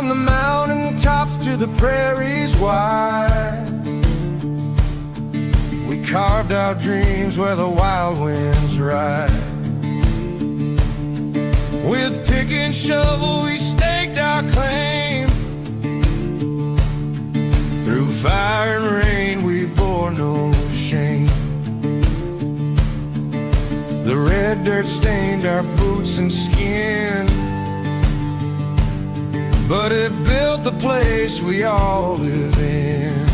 From the mountain tops to the prairies wide, we carved our dreams where the wild winds ride. With pick and shovel we staked our claim. Through fire and rain we bore no shame. The red dirt stained our boots and skin, but it built the place we all live in.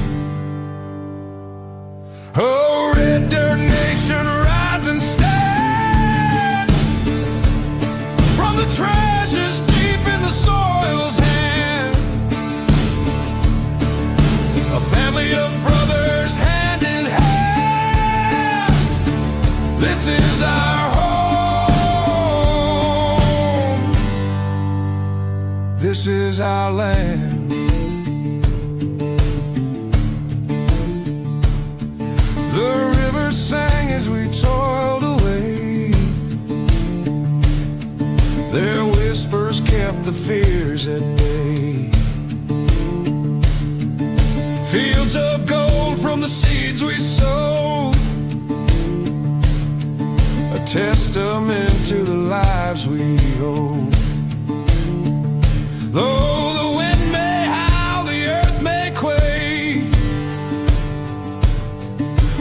Oh, red dirt nation, rise and stand. From the treasures deep in the soil's hand, a family of brothers hand in hand. This is our home. This is our land. The river sang as we toiled away. Their whispers kept the fears at bay. Fields of gold from the seeds we sowed, a testament to the lives we hold. Though the wind may howl, the earth may quake,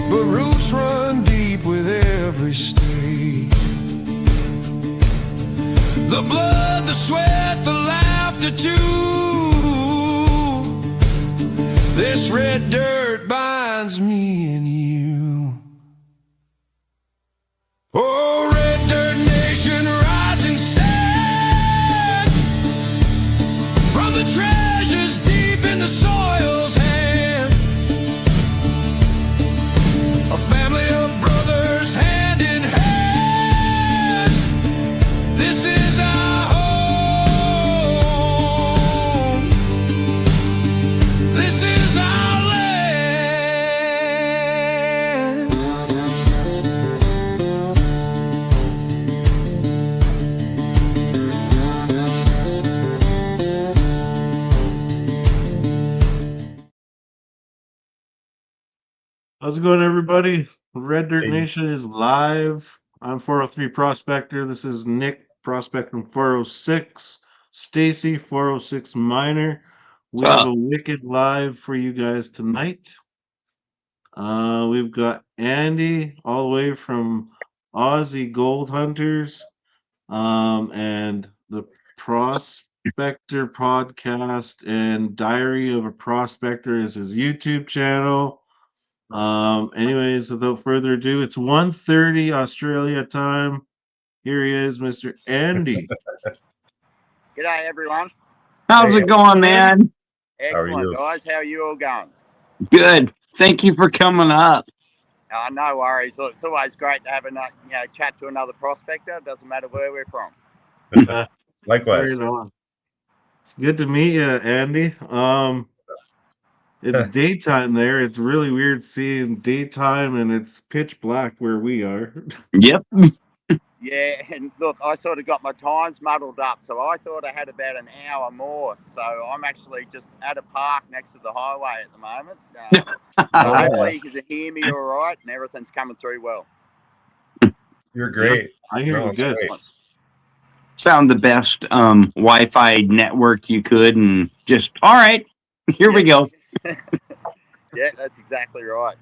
but roots run deep with every stake. The blood, the sweat, the laughter too. This red dirt binds me and you. Oh, red dirt nation, rise and stand. From the treasures deep in the soil's hand, a family of brothers hand in hand. This is our home. This is our land. How's it going, everybody? Red Dirt Hey. Nation is live. I'm 403 Prospector. This is Nick, Prospector 406. Stacy, 406 Minor. We have a wicked live for you guys tonight. We've got Andy all the way from Aussie Gold Hunters, and the Prospector podcast and Diary of a Prospector is his YouTube channel. Anyways, without further ado, it's 1:30 Australia time. Here he is, Mr. Andy. G'day everyone. How's Hey, it going, man? are Excellent, you? guys. How are you all going? Good. Thank you for coming up. No worries. Look, it's always great to have a chat to another prospector. Doesn't matter where we're from. Likewise. Right on. It's good to meet you, Andy. It's daytime there. It's really weird seeing daytime and it's pitch black where we are. Yep. Yeah, and look, I sort of got my times muddled up, so I thought I had about an hour more. So I'm actually just at a park next to the highway at the moment. Hopefully you can hear me all right and everything's coming through well. You're great. I hear you it's good. great. Found the best Wi-Fi network you could, and just all right. Here we go. Yeah, that's exactly right.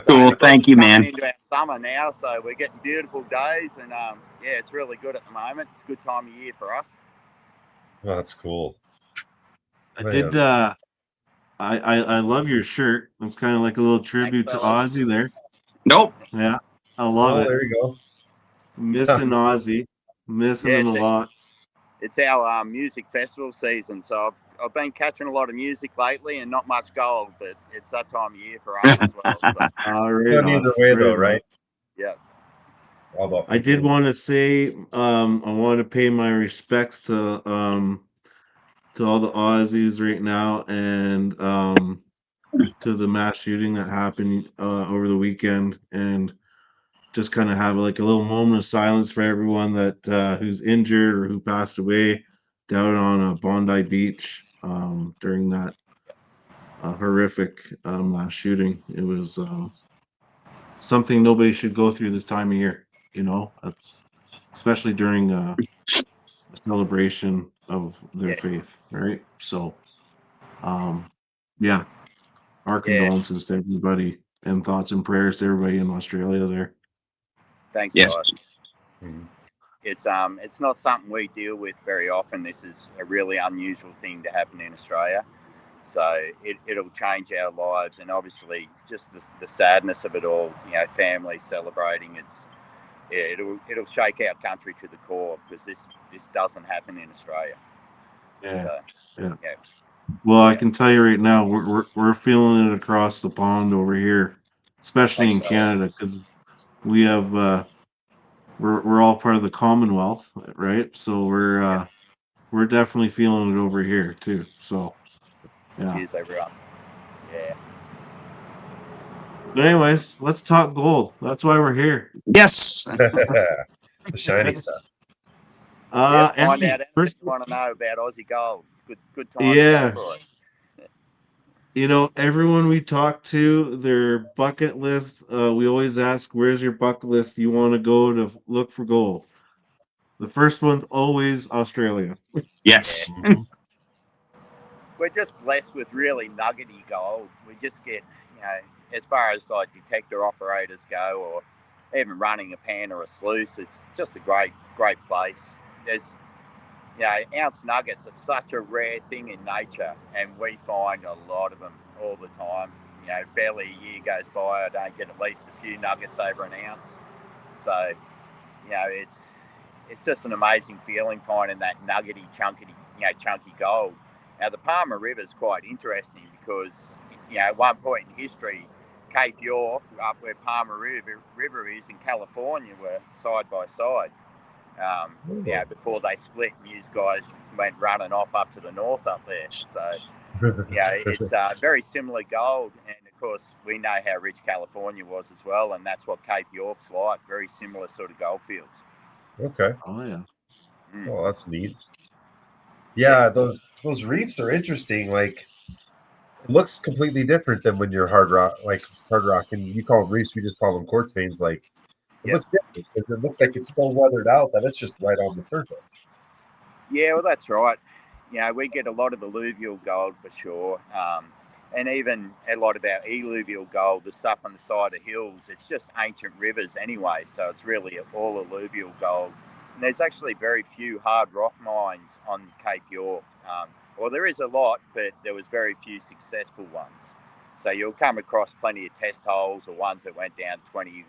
Cool. So Thank you, man. Coming into our summer now, so we're getting beautiful days, and yeah, it's really good at the moment. It's a good time of year for us. Oh, that's cool. I did. I love your shirt. It's kind of like a little tribute to fellas. Aussie there. Nope. Yeah, I love it. There you go. Missing Aussie, missing him a lot. It's our music festival season, so I've been catching a lot of music lately, and not much gold, but it's that time of year for us as well. So, Not either way, though, right? yeah. All about I did people. want to say, I want to pay my respects to all the Aussies right now, and to the mass shooting that happened over the weekend, and just kind of have like a little moment of silence for everyone that who's injured or who passed away. down on Bondi Beach during that horrific last shooting. It was something nobody should go through this time of year. That's especially during a celebration of their Yeah. faith, right? So, yeah, our Yeah. condolences to everybody and thoughts and prayers to everybody in Australia there. Thanks, Yes. guys. Mhm. It's not something we deal with very often. This is a really unusual thing to happen in Australia. So it'll change our lives, and obviously just the sadness of it all. Families celebrating. It'll shake our country to the core, because this doesn't happen in Australia. Yeah, So yeah. yeah, Well, I Yeah. can tell you right now, we're feeling it across the pond over here, especially Thanks, in fellas. Canada, because we have we're all part of the Commonwealth, right? So we're definitely feeling it over here too. So yeah. Cheers, everyone. Yeah. But anyways, let's talk gold. That's why we're here. Yes. The shiny stuff. Find out Andy, anything first, you want to know about Aussie gold. Good time to yeah, go for it. everyone we talk to, their bucket list, we always ask, where's your bucket list? You want to go to look for gold? The first one's always Australia. Yes. Mhm. We're just blessed with really nuggety gold. We just get, as far as like detector operators go, or even running a pan or a sluice, it's just a great place. There's, ounce nuggets are such a rare thing in nature, and we find a lot of them all the time. Barely a year goes by I don't get at least a few nuggets over an ounce. So, it's just an amazing feeling finding that nuggety, chunky gold. Now, the Palmer River is quite interesting because, at one point in history, Cape York, up where Palmer River is in California, were side by side. Before they split, and you guys went running off up to the north up there. So, it's very similar gold. And of course, we know how rich California was as well. And that's what Cape York's like, very similar sort of gold fields. Okay. Oh yeah. Well, that's neat. Yeah, those reefs are interesting. Like, it looks completely different than when you're hard rock, and you call them reefs. We just call them quartz veins. Like, it looks different because it looks like it's so weathered out that it's just right on the surface. Yeah, well, that's right. We get a lot of alluvial gold for sure. And even a lot of our eluvial gold, the stuff on the side of hills, it's just ancient rivers anyway. So it's really all alluvial gold. And there's actually very few hard rock mines on Cape York. Well, there is a lot, but there was very few successful ones. So you'll come across plenty of test holes or ones that went down 20,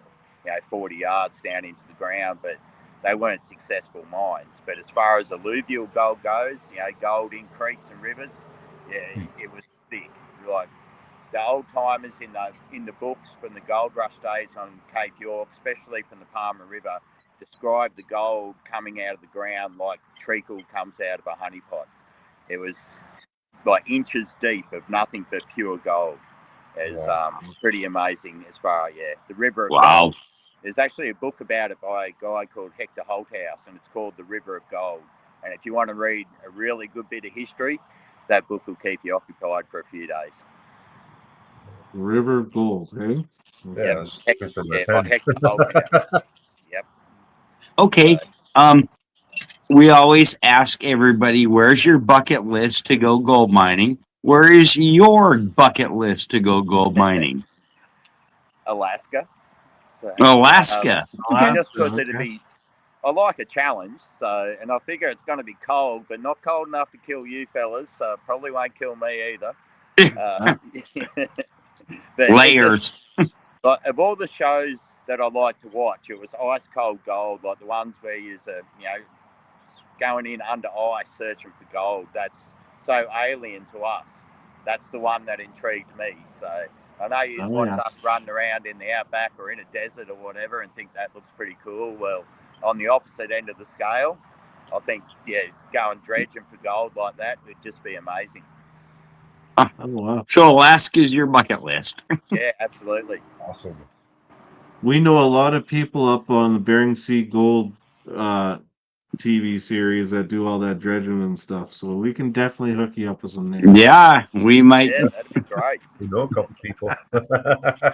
40 yards down into the ground, but they weren't successful mines. But as far as alluvial gold goes, gold in creeks and rivers, it was thick. Like the old timers in the books from the gold rush days on Cape York, especially from the Palmer River, describe the gold coming out of the ground like treacle comes out of a honey pot. It was like inches deep of nothing but pure gold. It's pretty amazing as far the river of Wow. gold. There's actually a book about it by a guy called Hector Holthouse, and it's called The River of Gold. And if you want to read a really good bit of history, that book will keep you occupied for a few days. River of Gold, hey? Yeah, I was just looking for my by pen. Hector Holthouse. Yep. Okay. We always ask everybody, where's your bucket list to go gold mining? Where is your bucket list to go gold mining? Alaska. So, Alaska. Okay. just because it'd be, I like a challenge, and I figure it's going to be cold, but not cold enough to kill you fellas, so probably won't kill me either. But Layers. like, of all the shows that I like to watch, it was Ice Cold Gold, like the ones where you're, going in under ice searching for gold. That's so alien to us. That's the one that intrigued me. So I know you watch us running around in the outback or in a desert or whatever and think that looks pretty cool. Well, on the opposite end of the scale, I think, going dredging for gold like that would just be amazing. Oh, wow. So Alaska's your bucket list. Yeah, absolutely. TV series that do all that dredging and stuff. So we can definitely hook you up with some names. Yeah, we might. Yeah, that'd be great. We know a couple people. I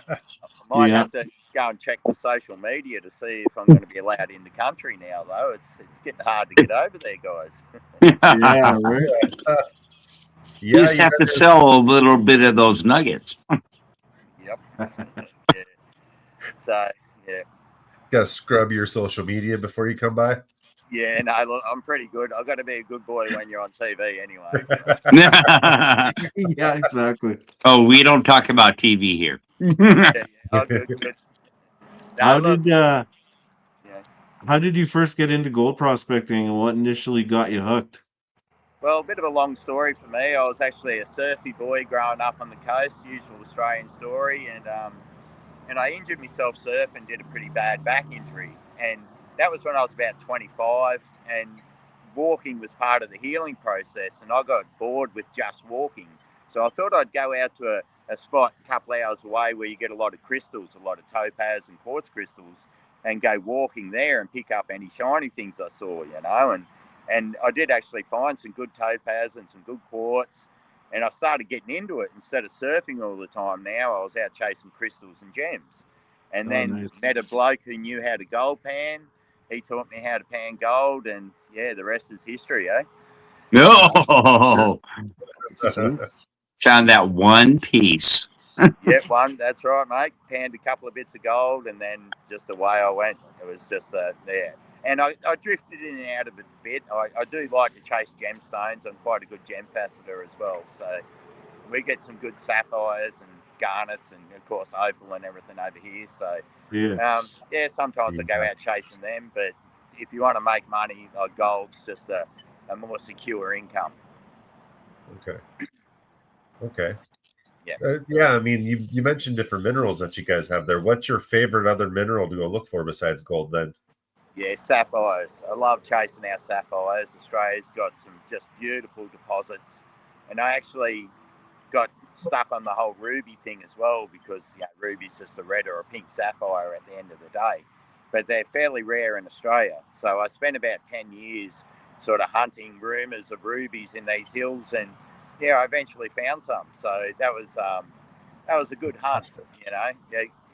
might Yeah. have to go and check the social media to see if I'm going to be allowed in the country now, though. It's getting hard to get over there, guys. Yeah, right. You Yeah, just you have to guys sell a little bit of those nuggets. Yep. Yeah. So yeah, gotta scrub your social media before you come by. yeah. No, look, I'm pretty good. I've got to be a good boy when you're on TV, anyway. So. Yeah, exactly. Oh, we don't talk about TV here. Yeah. Oh, good, good. No, How look, did yeah. how did you first get into gold prospecting, and what initially got you hooked? Well, a bit of a long story for me. I was actually a surfy boy growing up on the coast, usual Australian story, and I injured myself surfing, did a pretty bad back injury, and that was when I was about 25, and walking was part of the healing process, and I got bored with just walking, so I thought I'd go out to a spot a couple hours away where you get a lot of crystals, a lot of topaz and quartz crystals, and go walking there and pick up any shiny things I saw, and I did actually find some good topaz and some good quartz. And I started getting into it instead of surfing all the time. Now I was out chasing crystals and gems. And Oh, then nice. met a bloke who knew how to gold pan. He taught me how to pan gold. And yeah, the rest is history, eh? No, Sweet. found that one piece. Yep, one. That's right, mate. Panned a couple of bits of gold, and then just away I went. It was just yeah. And I drifted in and out of it a bit. I do like to chase gemstones. I'm quite a good gem faceter as well. So we get some good sapphires and garnets, and of course opal and everything over here. So Yeah. yeah, sometimes I go out chasing them. But if you want to make money, gold's just a more secure income. Okay. Okay. Yeah. Yeah, I mean, you mentioned different minerals that you guys have there. What's your favorite other mineral to go look for besides gold then? Yeah, sapphires. I love chasing our sapphires. Australia's got some just beautiful deposits. And I actually got stuck on the whole ruby thing as well, because ruby's just a red or a pink sapphire at the end of the day. But they're fairly rare in Australia. So I spent about 10 years sort of hunting rumours of rubies in these hills, and yeah, I eventually found some. So that was a good hunt, Yeah,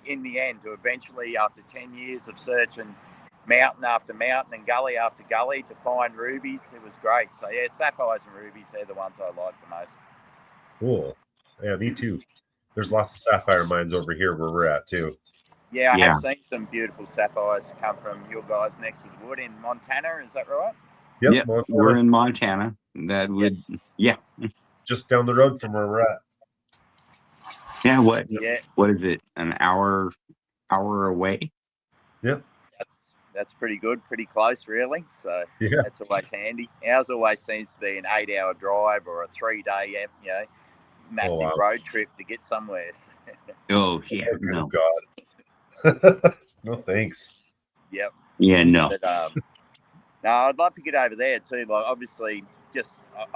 in the end, to eventually, after 10 years of searching mountain after mountain and gully after gully to find rubies, it was great. So yeah, sapphires and rubies, they're the ones I like the most. Cool. Yeah, me too. There's lots of sapphire mines over here where we're at too. Yeah, I Yeah. have seen some beautiful sapphires come from your guys next to the wood in Montana. Is that right? Yep, Yep, Montana, we're in Montana. That would, yeah. just down the road from where we're at. Yeah, what Yeah, is it? An hour away? Yep. that's pretty good, pretty close, really. So Yeah. that's always handy. Ours always seems to be an 8-hour drive or a 3-day, massive road trip to get somewhere. Oh, yeah, Oh, good no. God. No thanks. Yep. Yeah, no. But no, I'd love to get over there too. Like, obviously,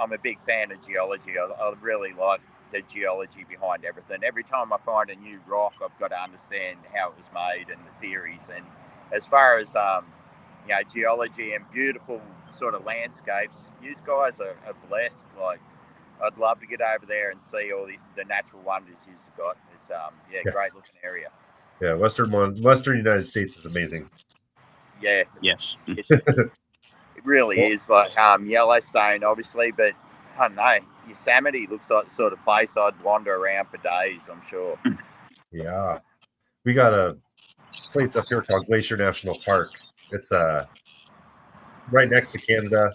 I'm a big fan of geology. I really like the geology behind everything. Every time I find a new rock, I've got to understand how it was made and the theories. And as far as geology and beautiful sort of landscapes, you guys are blessed. Like, I'd love to get over there and see all the natural wonders you've got. It's great looking area. Yeah, Western United States is amazing. Yeah, Yes. it really is. Like Yellowstone, obviously, but I don't know. Yosemite looks like the sort of place I'd wander around for days, I'm sure. Yeah. We got a place up here called Glacier National Park. It's right next to Canada.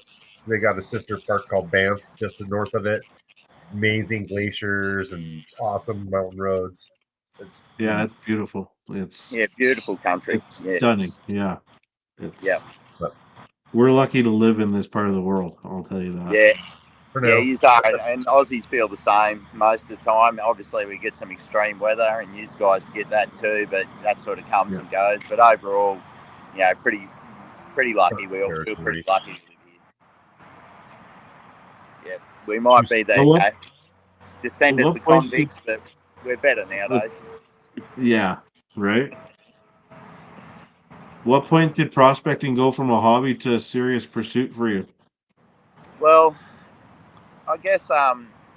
They got a sister park called Banff just north of it. Amazing glaciers and awesome mountain roads. It's beautiful. It's beautiful country. It's stunning. Yeah. Yeah. We're lucky to live in this part of the world. I'll tell you that. Yeah. For now. Yeah, you are, and Aussies feel the same most of the time. Obviously, we get some extreme weather, and you guys get that too. But that sort of comes and goes. But overall, pretty lucky. We all feel pretty lucky to live here. Yeah, we might be the descendants of convicts, but we're better nowadays. Yeah, right. What point did prospecting go from a hobby to a serious pursuit for you? Well, I guess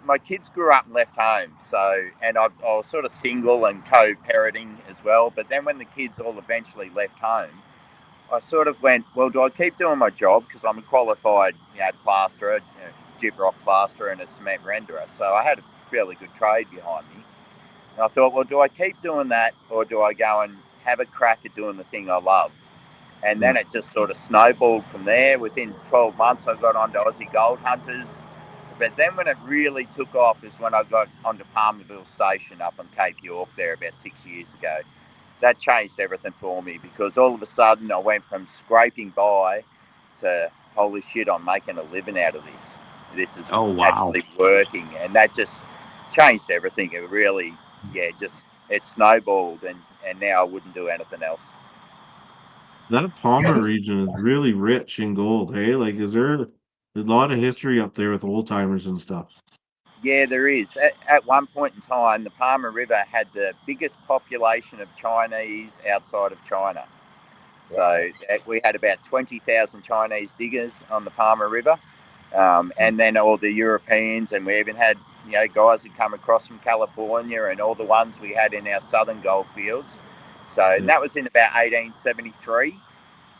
my kids grew up and left home, so and I was sort of single and co-parenting as well. But then when the kids all eventually left home, I sort of went, well, do I keep doing my job because I'm a qualified, plasterer, gyprock plasterer and a cement renderer, so I had a fairly good trade behind me. And I thought, well, do I keep doing that or do I go and have a crack at doing the thing I love? And then it just sort of snowballed from there. Within 12 months, I got onto Aussie Gold Hunters. But then when it really took off is when I got onto Palmerville Station up on Cape York there about 6 years ago. That changed everything for me because all of a sudden I went from scraping by to, holy shit, I'm making a living out of this. This is actually working. And that just changed everything. It really, it snowballed and now I wouldn't do anything else. That Palmer region is really rich in gold, hey? Like, is there a lot of history up there with old timers and stuff? Yeah, there is. At one point in time, the Palmer River had the biggest population of Chinese outside of China. So we had about 20,000 Chinese diggers on the Palmer River. And then all the Europeans, and we even had guys that come across from California and all the ones we had in our southern gold fields. So and that was in about 1873.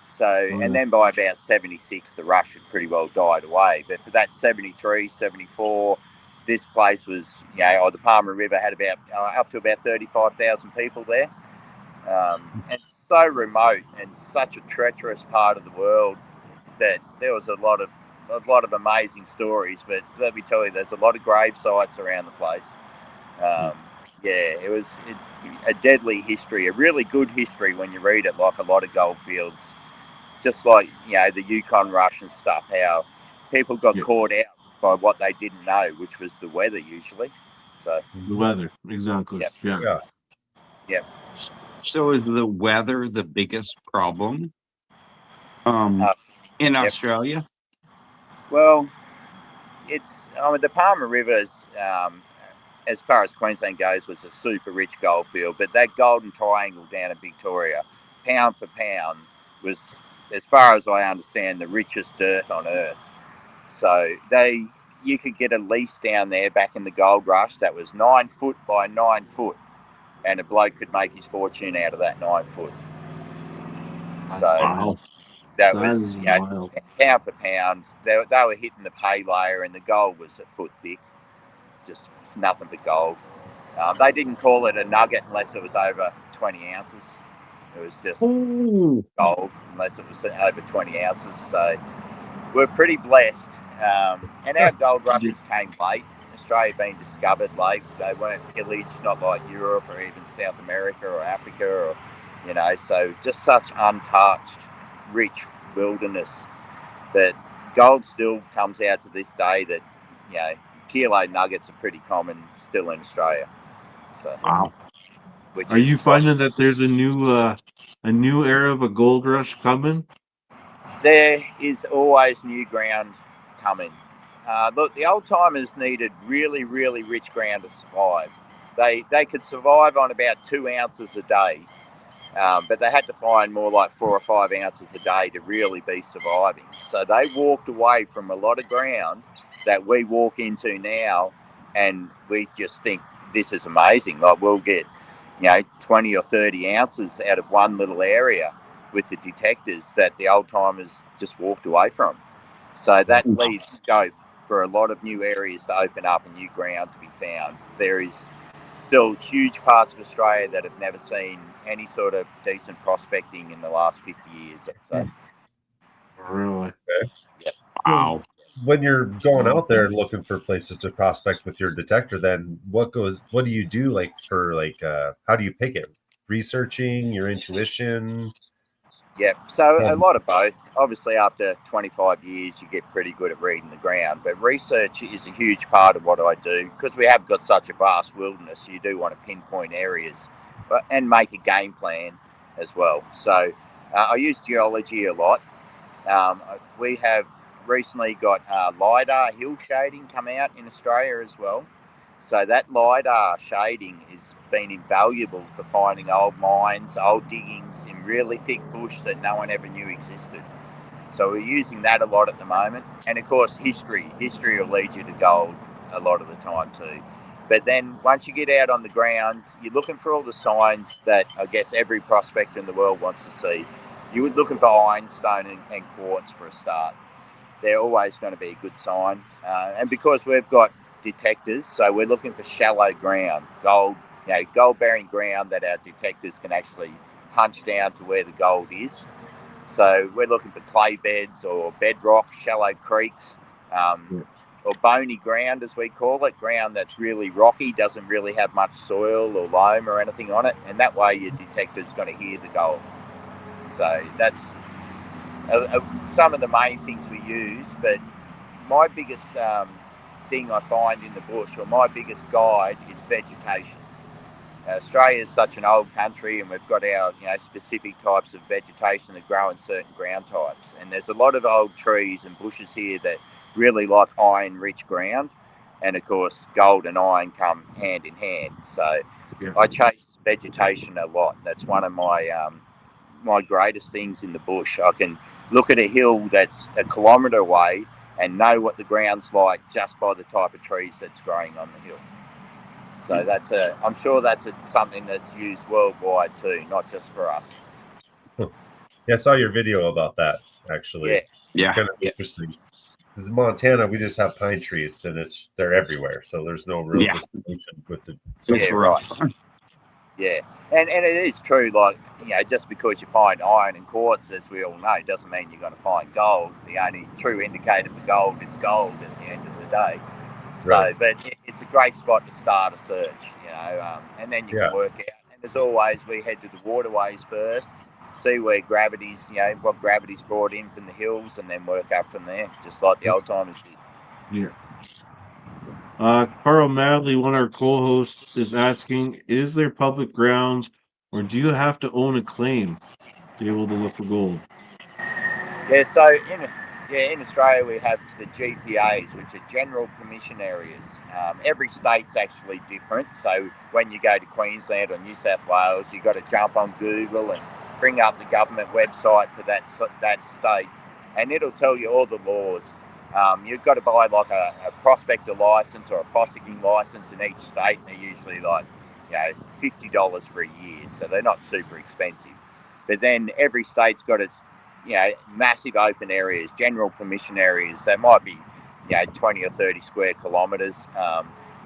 So and then by about 76, the rush had pretty well died away. But for that 73, 74, this place was, the Palmer River had about up to about 35,000 people there. And so remote and such a treacherous part of the world that there was a lot of amazing stories. But let me tell you, there's a lot of grave sites around the place. It was a deadly history, a really good history when you read it, like a lot of gold fields, just like, the Yukon rush and stuff, how people got caught out by what they didn't know, which was the weather usually. So the weather, exactly. Yeah. So is the weather the biggest problem in Australia? Well, the Palmer River's, as far as Queensland goes, was a super rich gold field, but that Golden Triangle down in Victoria, pound for pound, was, as far as I understand, the richest dirt on earth. So you could get a lease down there back in the gold rush that was 9 foot by 9 foot, and a bloke could make his fortune out of that 9 foot. So that was pound for pound. They were hitting the pay layer, and the gold was a foot thick, just nothing but gold. They didn't call it a nugget unless it was over 20 ounces. It was just gold unless it was over 20 ounces. So we're pretty blessed. And our gold rushes came late. Australia being discovered late. They weren't pillaged, not like Europe or even South America or Africa, or so just such untouched, rich wilderness that gold still comes out to this day. That kilo nuggets are pretty common still in Australia. So are you finding that there's a new era of a gold rush coming? There is always new ground coming. Look, the old timers needed really, really rich ground to survive. They could survive on about 2 ounces a day, but they had to find more like 4 or 5 ounces a day to really be surviving. So they walked away from a lot of ground that we walk into now, and we just think this is amazing. Like we'll get 20 or 30 ounces out of one little area with the detectors that the old timers just walked away from. So that leaves scope for a lot of new areas to open up and new ground to be found. There is still huge parts of Australia that have never seen any sort of decent prospecting in the last 50 years. So. Really? Okay. Yep. Wow. When you're going out there looking for places to prospect with your detector, then what do you do how do you pick it? Researching, your intuition? Yeah, so a lot of both. Obviously, after 25 years, you get pretty good at reading the ground. But research is a huge part of what I do because we have got such a vast wilderness. You do want to pinpoint areas and make a game plan as well. So I use geology a lot. We have recently got LiDAR hill shading come out in Australia as well. So that LiDAR shading has been invaluable for finding old mines, old diggings in really thick bush that no one ever knew existed. So we're using that a lot at the moment. And of course, history will lead you to gold a lot of the time too. But then once you get out on the ground, you're looking for all the signs that I guess every prospector in the world wants to see. You're looking for ironstone and quartz for a start. They're always going to be a good sign. And because we've got detectors, so we're looking for shallow ground, gold-bearing ground that our detectors can actually punch down to where the gold is. So we're looking for clay beds or bedrock, shallow creeks, or bony ground, as we call it, ground that's really rocky, doesn't really have much soil or loam or anything on it. And that way your detector's going to hear the gold. So that's some of the main things we use. But my biggest thing I find in the bush, or my biggest guide, is vegetation. Australia is such an old country, and we've got our specific types of vegetation that grow in certain ground types. And there's a lot of old trees and bushes here that really like iron-rich ground. And of course, gold and iron come hand in hand. So I chase vegetation a lot. That's one of my greatest things in the bush. I can look at a hill that's a kilometre away and know what the ground's like just by the type of trees that's growing on the hill. So I'm sure that's something that's used worldwide too, not just for us. Yeah, I saw your video about that actually. Yeah. Kind of interesting. Because in Montana, we just have pine trees, and they're everywhere, so there's no real distinction with the. Rough. Yeah, and it is true. Like just because you find iron and quartz, as we all know, doesn't mean you're going to find gold. The only true indicator for gold is gold at the end of the day. So, Right. but it's a great spot to start a search, and then you can work out. And as always, we head to the waterways first, see where gravity's, what gravity's brought in from the hills, and then work up from there, just like the old timers did. Yeah. Carl Madley, one of our co-hosts, is asking: is there public grounds, or do you have to own a claim to be able to look for gold? Yeah, so in Australia we have the GPAs, which are general permission areas. Every state's actually different. So when you go to Queensland or New South Wales, you've got to jump on Google and bring up the government website for that state, and it'll tell you all the laws. You've got to buy like a prospector license or a fossicking license in each state. They're usually like $50 for a year, so they're not super expensive. But then every state's got its massive open areas, general permission areas. That might be 20 or 30 square kilometres.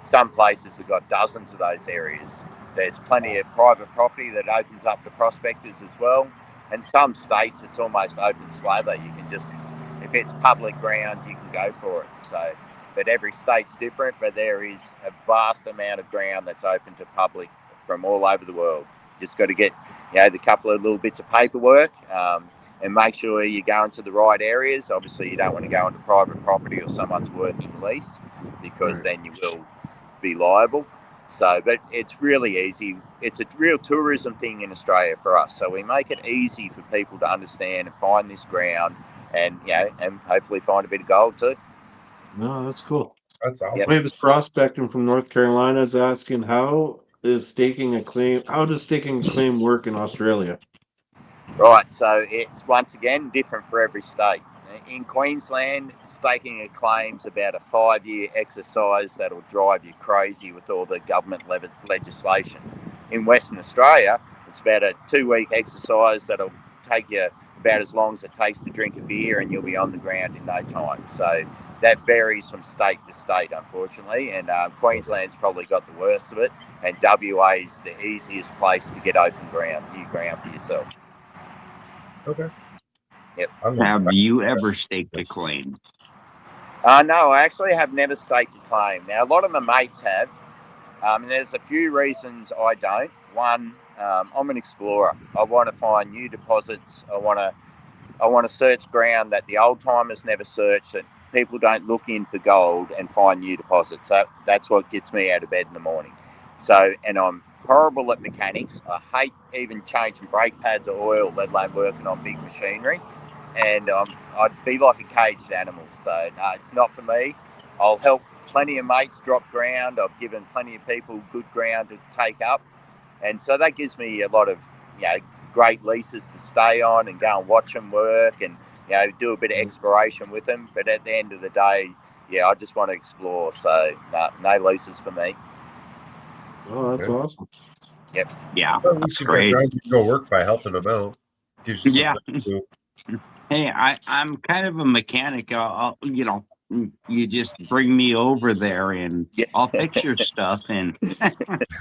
Some places have got dozens of those areas. There's plenty of private property that opens up to prospectors as well. And some states it's almost open slather. You can just, if it's public ground, you can go for it. So, but every state's different, but there is a vast amount of ground that's open to public from all over the world. Just got to get the couple of little bits of paperwork, and make sure you're going to the right areas. Obviously, you don't want to go into private property or someone's working lease, because then you will be liable. So, but it's really easy. It's a real tourism thing in Australia for us. So we make it easy for people to understand and find this ground, and and hopefully find a bit of gold too. No, that's cool. That's awesome. Davis Prospecting from North Carolina is asking: how does staking a claim work in Australia? Right, so it's once again different for every state. In Queensland, staking a claim's about a 5-year exercise that'll drive you crazy with all the government legislation. In Western Australia, it's about a 2-week exercise that'll take you about as long as it takes to drink a beer, and you'll be on the ground in no time. So that varies from state to state, unfortunately, and Queensland's probably got the worst of it, and WA's the easiest place to get open ground, new ground for yourself. Okay. Yep. Have you ever staked a claim? No, I actually have never staked a claim. Now, a lot of my mates have, and there's a few reasons I don't. One, I'm an explorer. I want to find new deposits. I want to search ground that the old timers never searched, that people don't look in for gold and find new deposits. So that's what gets me out of bed in the morning. So, and I'm horrible at mechanics. I hate even changing brake pads or oil, let alone working on big machinery. And I'd be like a caged animal. So no, it's not for me. I'll help plenty of mates drop ground. I've given plenty of people good ground to take up, and so that gives me a lot of great leases to stay on and go and watch them work and do a bit of exploration with them. But at the end of the day, I just want to explore. So no leases for me. Oh, that's awesome. Yep. Yeah, Well, at that's least you got great. grounds you can go work by helping them out. Gives you Yeah. something to do. Hey, I'm kind of a mechanic. You just bring me over there and Yeah. I'll fix your stuff. And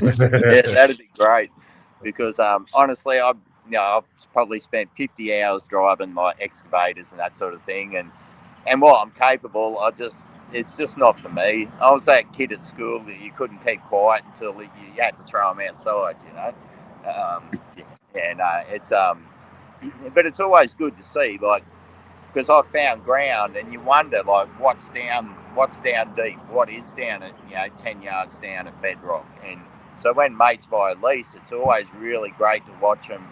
That'd be great, because honestly, I've probably spent 50 hours driving my excavators and that sort of thing, and while I'm capable, it's just not for me. I was that kid at school that you couldn't keep quiet until you had to throw them outside, it's but it's always good to see, like, because I've found ground and you wonder, like, what's down deep, what is down at 10 yards down at bedrock. And so when mates buy a lease, it's always really great to watch them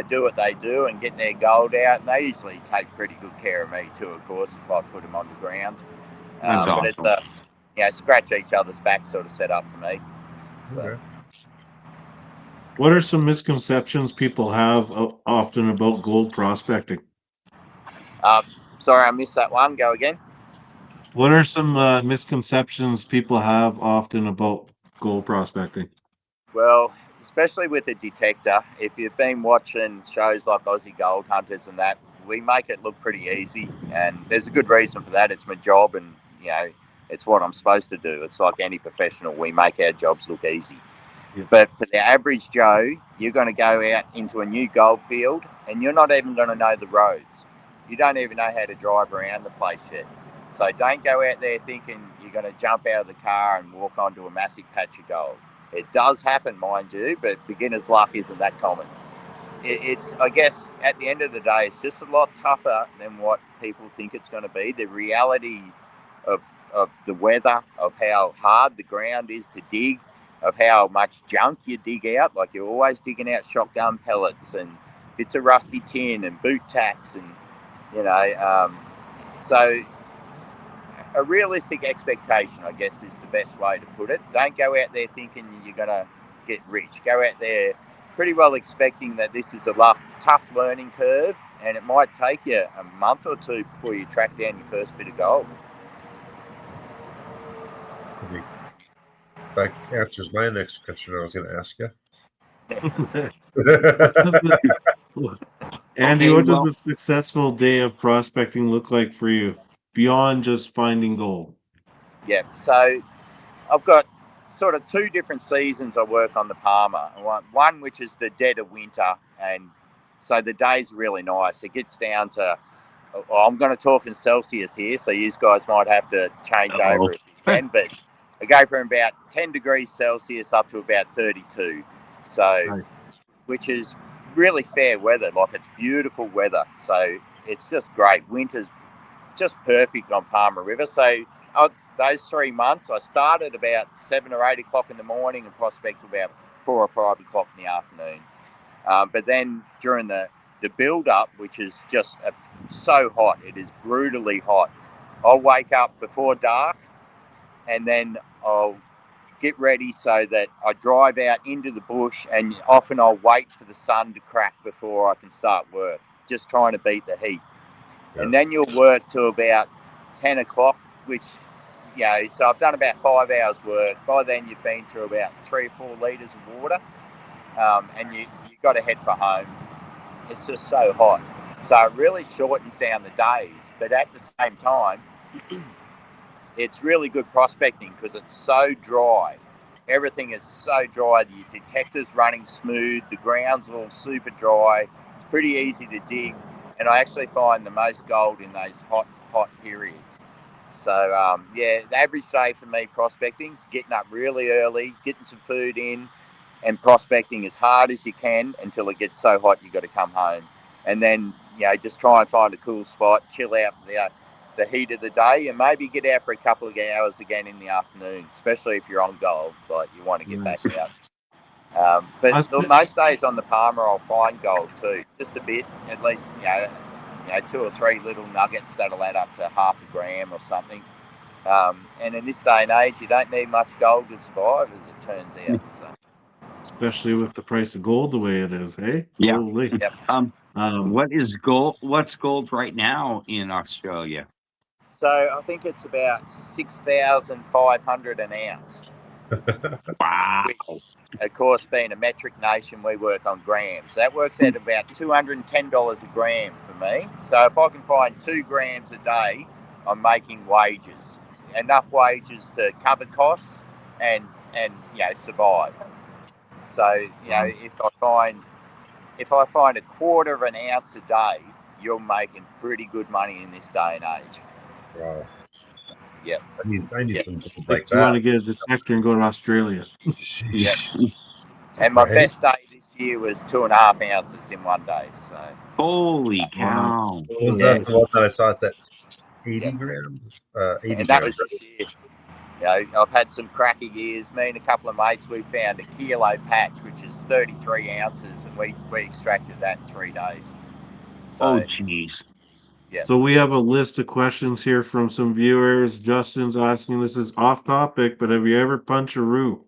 do what they do and get their gold out, and they usually take pretty good care of me too, of course, if I put them on the ground. That's But awesome. it's scratch each other's back sort of set up for me. So. Okay. What are some misconceptions people have often about gold prospecting? Sorry, I missed that one. Go again. What are some misconceptions people have often about gold prospecting? Well, especially with a detector, if you've been watching shows like Aussie Gold Hunters and that, we make it look pretty easy, and there's a good reason for that. It's my job, and it's what I'm supposed to do. It's like any professional, we make our jobs look easy. Yeah. But for the average Joe, you're going to go out into a new gold field and you're not even going to know the roads. You don't even know how to drive around the place yet. So don't go out there thinking you're going to jump out of the car and walk onto a massive patch of gold. It does happen, mind you, but beginner's luck isn't that common. It's, I guess, at the end of the day, it's just a lot tougher than what people think it's going to be. The reality of the weather, of how hard the ground is to dig, of how much junk you dig out. Like, you're always digging out shotgun pellets and bits of rusty tin and boot tacks, and so a realistic expectation, I guess, is the best way to put it. Don't go out there thinking you're going to get rich. Go out there pretty well expecting that this is a tough learning curve, and it might take you a month or two before you track down your first bit of gold. That answers my next question I was going to ask you. Andy, what does a successful day of prospecting look like for you beyond just finding gold? Yeah, so I've got sort of two different seasons I work on the Palmer. One which is the dead of winter, and so the day's really nice. It gets down to, I'm going to talk in Celsius here, so you guys might have to change over if you can, but I go from about 10 degrees Celsius up to about 32. So, which is really fair weather. Like, it's beautiful weather. So it's just great. Winter's just perfect on Palmer River. So those 3 months, I started about 7 or 8 o'clock in the morning and prospect about 4 or 5 o'clock in the afternoon. But then during the build up, which is just so hot, it is brutally hot. I'll wake up before dark, and then I'll get ready so that I drive out into the bush, and often I'll wait for the sun to crack before I can start work, just trying to beat the heat. Yeah. And then you'll work to about 10 o'clock, which, so I've done about 5 hours work. By then you've been through about 3 or 4 litres of water, and you've got to head for home. It's just so hot. So it really shortens down the days, but at the same time, it's really good prospecting because it's so dry. Everything is so dry. The detector's running smooth. The ground's all super dry. It's pretty easy to dig. And I actually find the most gold in those hot periods. So, the average day for me prospecting is getting up really early, getting some food in, and prospecting as hard as you can until it gets so hot you've got to come home. And then, just try and find a cool spot, chill out for the heat of the day, and maybe get out for a couple of hours again in the afternoon, especially if you're on gold, like you want to get back out. But most days on the Palmer, I'll find gold too, just a bit, at least, 2 or 3 little nuggets that'll add up to half a gram or something. And in this day and age, you don't need much gold to survive, as it turns out. So, Especially with the price of gold the way it is, hey? Yeah. Holy. Yep. What's gold right now in Australia? so I think it's about 6,500 an ounce. Wow. Which, of course, being a metric nation, we work on grams. That works out about $210 a gram for me. So if I can find 2 grams a day, I'm making wages, enough wages to cover costs and survive. So if I find a quarter of an ounce a day, you're making pretty good money in this day and age. Wow. Yep. I need Yep. some gold If like you want to that. get a detector and go to Australia. Sheesh. And my Right? best day this year was 2.5 ounces in one day. So Holy cow. Was that the one that I saw? It's at 80 grams? 80 and that grams. was this year. I've had some cracker years. Me and a couple of mates, we found a kilo patch, which is 33 ounces, and we extracted that in 3 days. So, Oh, jeez. yeah. So we have a list of questions here from some viewers. Justin's asking, this is off topic, but have you ever punched a roo?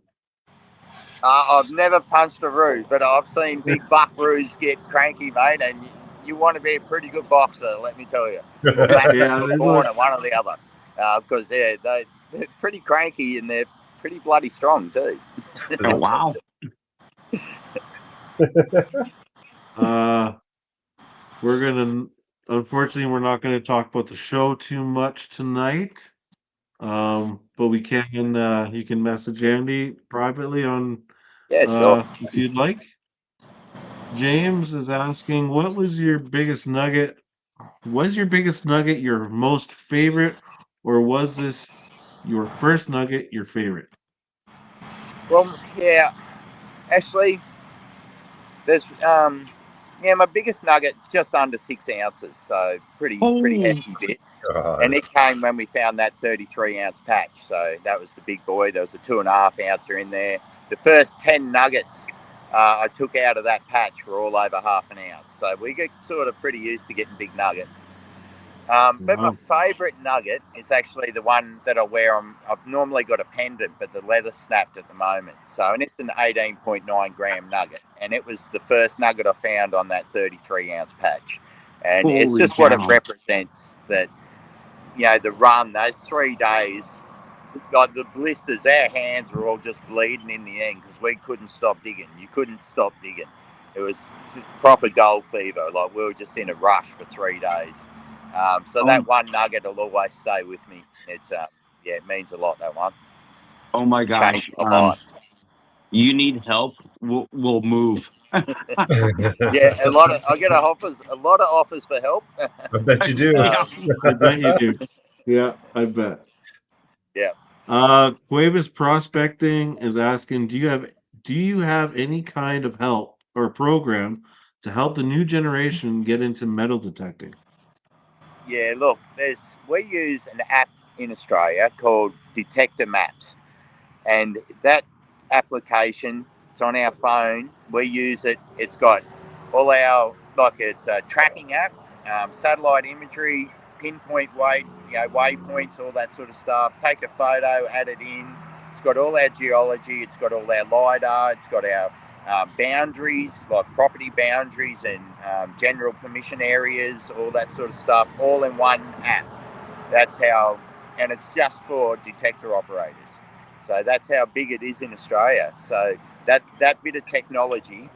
I've never punched a roo, but I've seen big buckaroos get cranky, mate, and you want to be a pretty good boxer, let me tell you. Or Yeah, they corner, one or the other. Because they're pretty cranky and they're pretty bloody strong too. Oh, wow. Unfortunately, we're not gonna talk about the show too much tonight. But we can, you can message Andy privately on, Yeah, sure. if you'd like. James is asking, what was your biggest nugget? Was your biggest nugget your most favorite, or was this your first nugget your favorite? Well, yeah, actually, there's my biggest nugget just under 6 ounces, so pretty hefty bit. God. And it came when we found that 33 ounce patch, so that was the big boy. There was a 2.5 ouncer in there. The first 10 nuggets I took out of that patch were all over half an ounce, so we get sort of pretty used to getting big nuggets. But my Wow. favourite nugget is actually the one that I wear on. I've normally got a pendant, but the leather snapped at the moment. So, and it's an 18.9 gram nugget, and it was the first nugget I found on that 33 ounce patch, and it's Holy just what it cow. represents. That the run, those 3 days, like the blisters, our hands were all just bleeding in the end because we couldn't stop digging. You couldn't stop digging. It was proper gold fever. Like we were just in a rush for 3 days. So that one nugget will always stay with me. It's it means a lot, that one. Oh, my gosh. Changed my life. You need help? We'll move. Yeah, I get a lot of offers for help. I bet you do. Yeah. I bet you do. Yeah, I bet. Yeah. Cuevas Prospecting is asking, do you have any kind of help or program to help the new generation get into metal detecting? Yeah, look, we use an app in Australia called Detector Maps, and that application, it's on our phone. We use it. It's got all our it's a tracking app, satellite imagery, pinpoint waypoints, all that sort of stuff. Take a photo, add it in. It's got all our geology. It's got all our lidar. It's got our boundaries, like property boundaries and general permission areas, all that sort of stuff, all in one app. That's how, and it's just for detector operators. So that's how big it is in Australia. So that bit of technology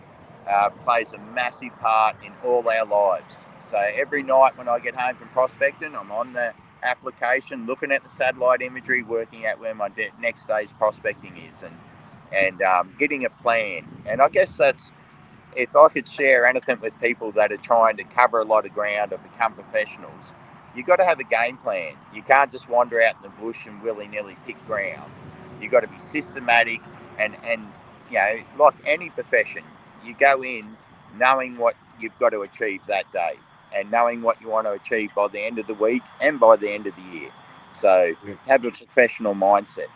plays a massive part in all our lives. So every night when I get home from prospecting, I'm on the application, looking at the satellite imagery, working out where my next day's prospecting is, and getting a plan. And I guess that's, if I could share anything with people that are trying to cover a lot of ground or become professionals, you've got to have a game plan. You can't just wander out in the bush and willy-nilly pick ground. You've got to be systematic and like any profession, you go in knowing what you've got to achieve that day and knowing what you want to achieve by the end of the week and by the end of the year. So have a professional mindset.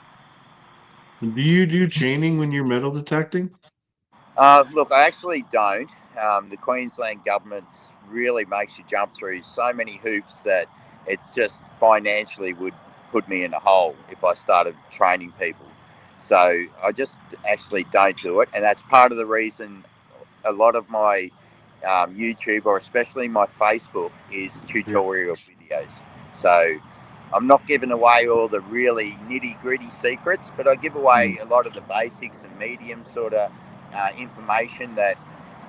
Do you do chaining when you're metal detecting? Look, I actually don't. The Queensland government really makes you jump through so many hoops that it's just financially would put me in a hole if I started training people. So I just actually don't do it, and that's part of the reason a lot of my YouTube, or especially my Facebook, is tutorial videos. So I'm not giving away all the really nitty gritty secrets, but I give away a lot of the basics and medium sort of information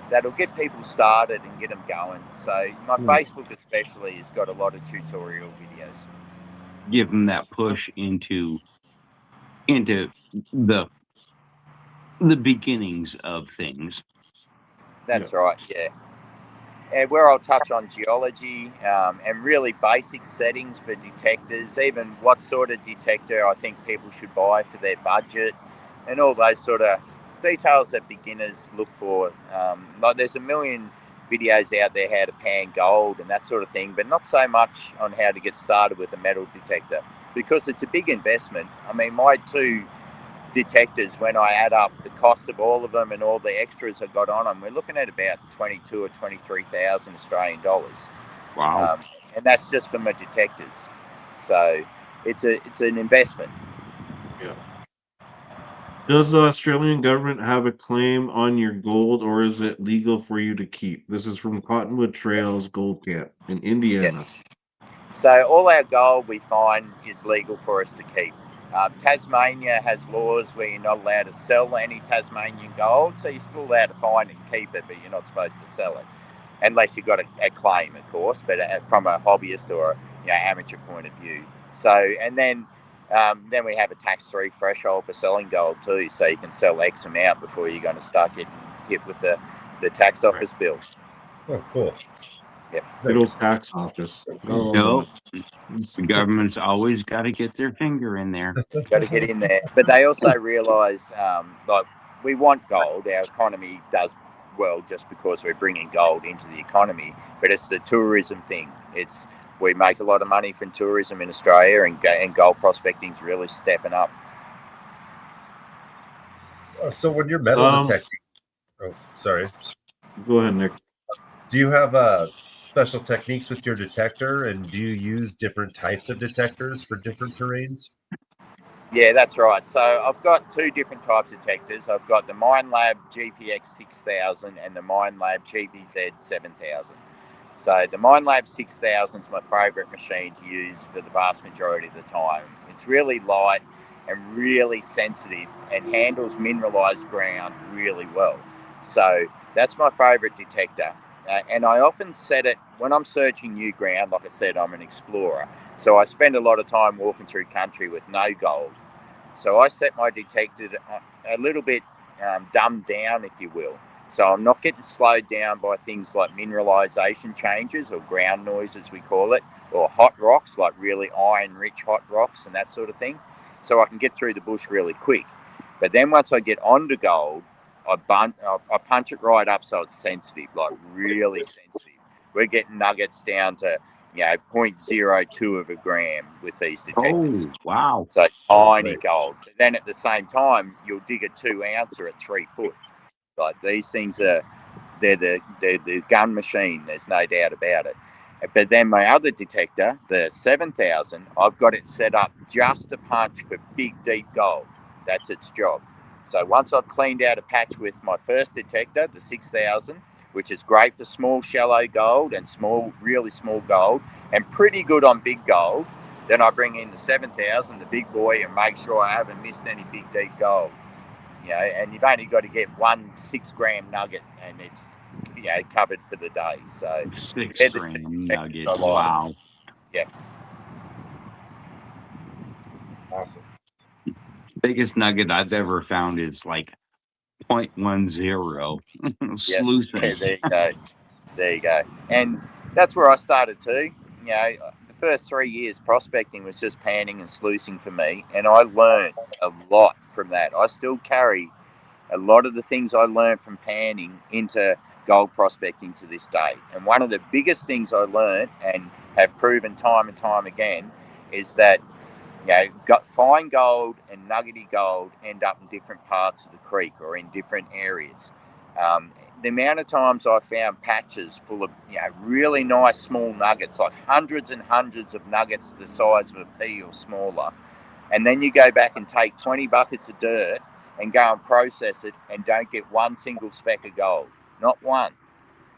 that'll get people started and get them going. So my Facebook especially has got a lot of tutorial videos. Give them that push into the beginnings of things. That's right, yeah. And where I'll touch on geology and really basic settings for detectors, even what sort of detector I think people should buy for their budget, and all those sort of details that beginners look for. Like there's a million videos out there how to pan gold and that sort of thing, but not so much on how to get started with a metal detector, because it's a big investment. I mean, my two detectors, when I add up the cost of all of them and all the extras I got on them, we're looking at about 22 or 23,000 Australian dollars. Wow. And that's just for my detectors. So it's an investment. Yeah. Does the Australian government have a claim on your gold, or is it legal for you to keep? This is from Cottonwood Trails Gold Camp in Indiana. So all our gold we find is legal for us to keep. Tasmania has laws where you're not allowed to sell any Tasmanian gold, so you're still allowed to find it and keep it, but you're not supposed to sell it, unless you've got a claim, of course, but from a hobbyist or amateur point of view. So, and then we have a tax-free threshold for selling gold too, so you can sell X amount before you're going to start getting hit with the tax office bill. Oh, cool. Yep. Good old tax office. Nope. The government's always got to get their finger in there. Got to get in there. But they also realise, like, we want gold. Our economy does well just because we're bringing gold into the economy. But it's the tourism thing. We make a lot of money from tourism in Australia, and gold prospecting is really stepping up. So when you're metal detecting, oh, sorry. Go ahead, Nick. Do you have special techniques with your detector, and do you use different types of detectors for different terrains? Yeah, that's right. So I've got two different types of detectors. I've got the MineLab GPX 6000 and the MineLab GBZ 7000. So the MineLab 6000 is my favourite machine to use for the vast majority of the time. It's really light and really sensitive and handles mineralised ground really well. So that's my favourite detector. And I often set it when I'm searching new ground. Like I said, I'm an explorer. So I spend a lot of time walking through country with no gold. So I set my detector a little bit dumbed down, if you will. So I'm not getting slowed down by things like mineralisation changes or ground noise, as we call it, or hot rocks, like really iron-rich hot rocks and that sort of thing. So I can get through the bush really quick. But then once I get onto gold, I punch it right up so it's sensitive, like really sensitive. We're getting nuggets down to 0.02 of a gram with these detectors. Oh, wow. So tiny gold. But then at the same time, you'll dig a 2 ouncer at 3 foot. Like these things they're the gun machine. There's no doubt about it. But then my other detector, the 7000, I've got it set up just to punch for big, deep gold. That's its job. So once I've cleaned out a patch with my first detector, the 6000, which is great for small, shallow gold and really small gold, and pretty good on big gold, then I bring in the 7000, the big boy, and make sure I haven't missed any big, deep gold. And you've only got to get 1 6-gram nugget, and it's covered for the day. So 6-gram nugget. I like. Wow. Yeah. Awesome. Biggest nugget I've ever found is like 0.10 sluicing. Yeah, there you go. And that's where I started too. The first 3 years prospecting was just panning and sluicing for me, and I learned a lot from that. I still carry a lot of the things I learned from panning into gold prospecting to this day. And one of the biggest things I learned and have proven time and time again is that fine gold and nuggety gold end up in different parts of the creek or in different areas. The amount of times I found patches full of really nice small nuggets, like hundreds and hundreds of nuggets the size of a pea or smaller, and then you go back and take 20 buckets of dirt and go and process it and don't get one single speck of gold, not one.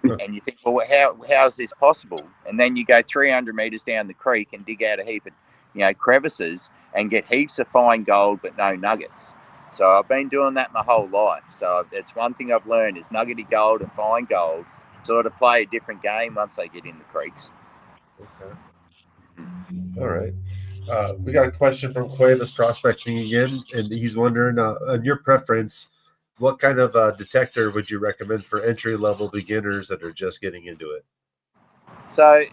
And you think, well, how is this possible? And then you go 300 meters down the creek and dig out a heap of crevices and get heaps of fine gold but no nuggets. So I've been doing that my whole life. So it's one thing I've learned is nuggety gold and fine gold sort of play a different game once they get in the creeks. Okay. All right. We got a question from Quay that's prospecting again, and he's wondering, on your preference, what kind of detector would you recommend for entry-level beginners that are just getting into it? So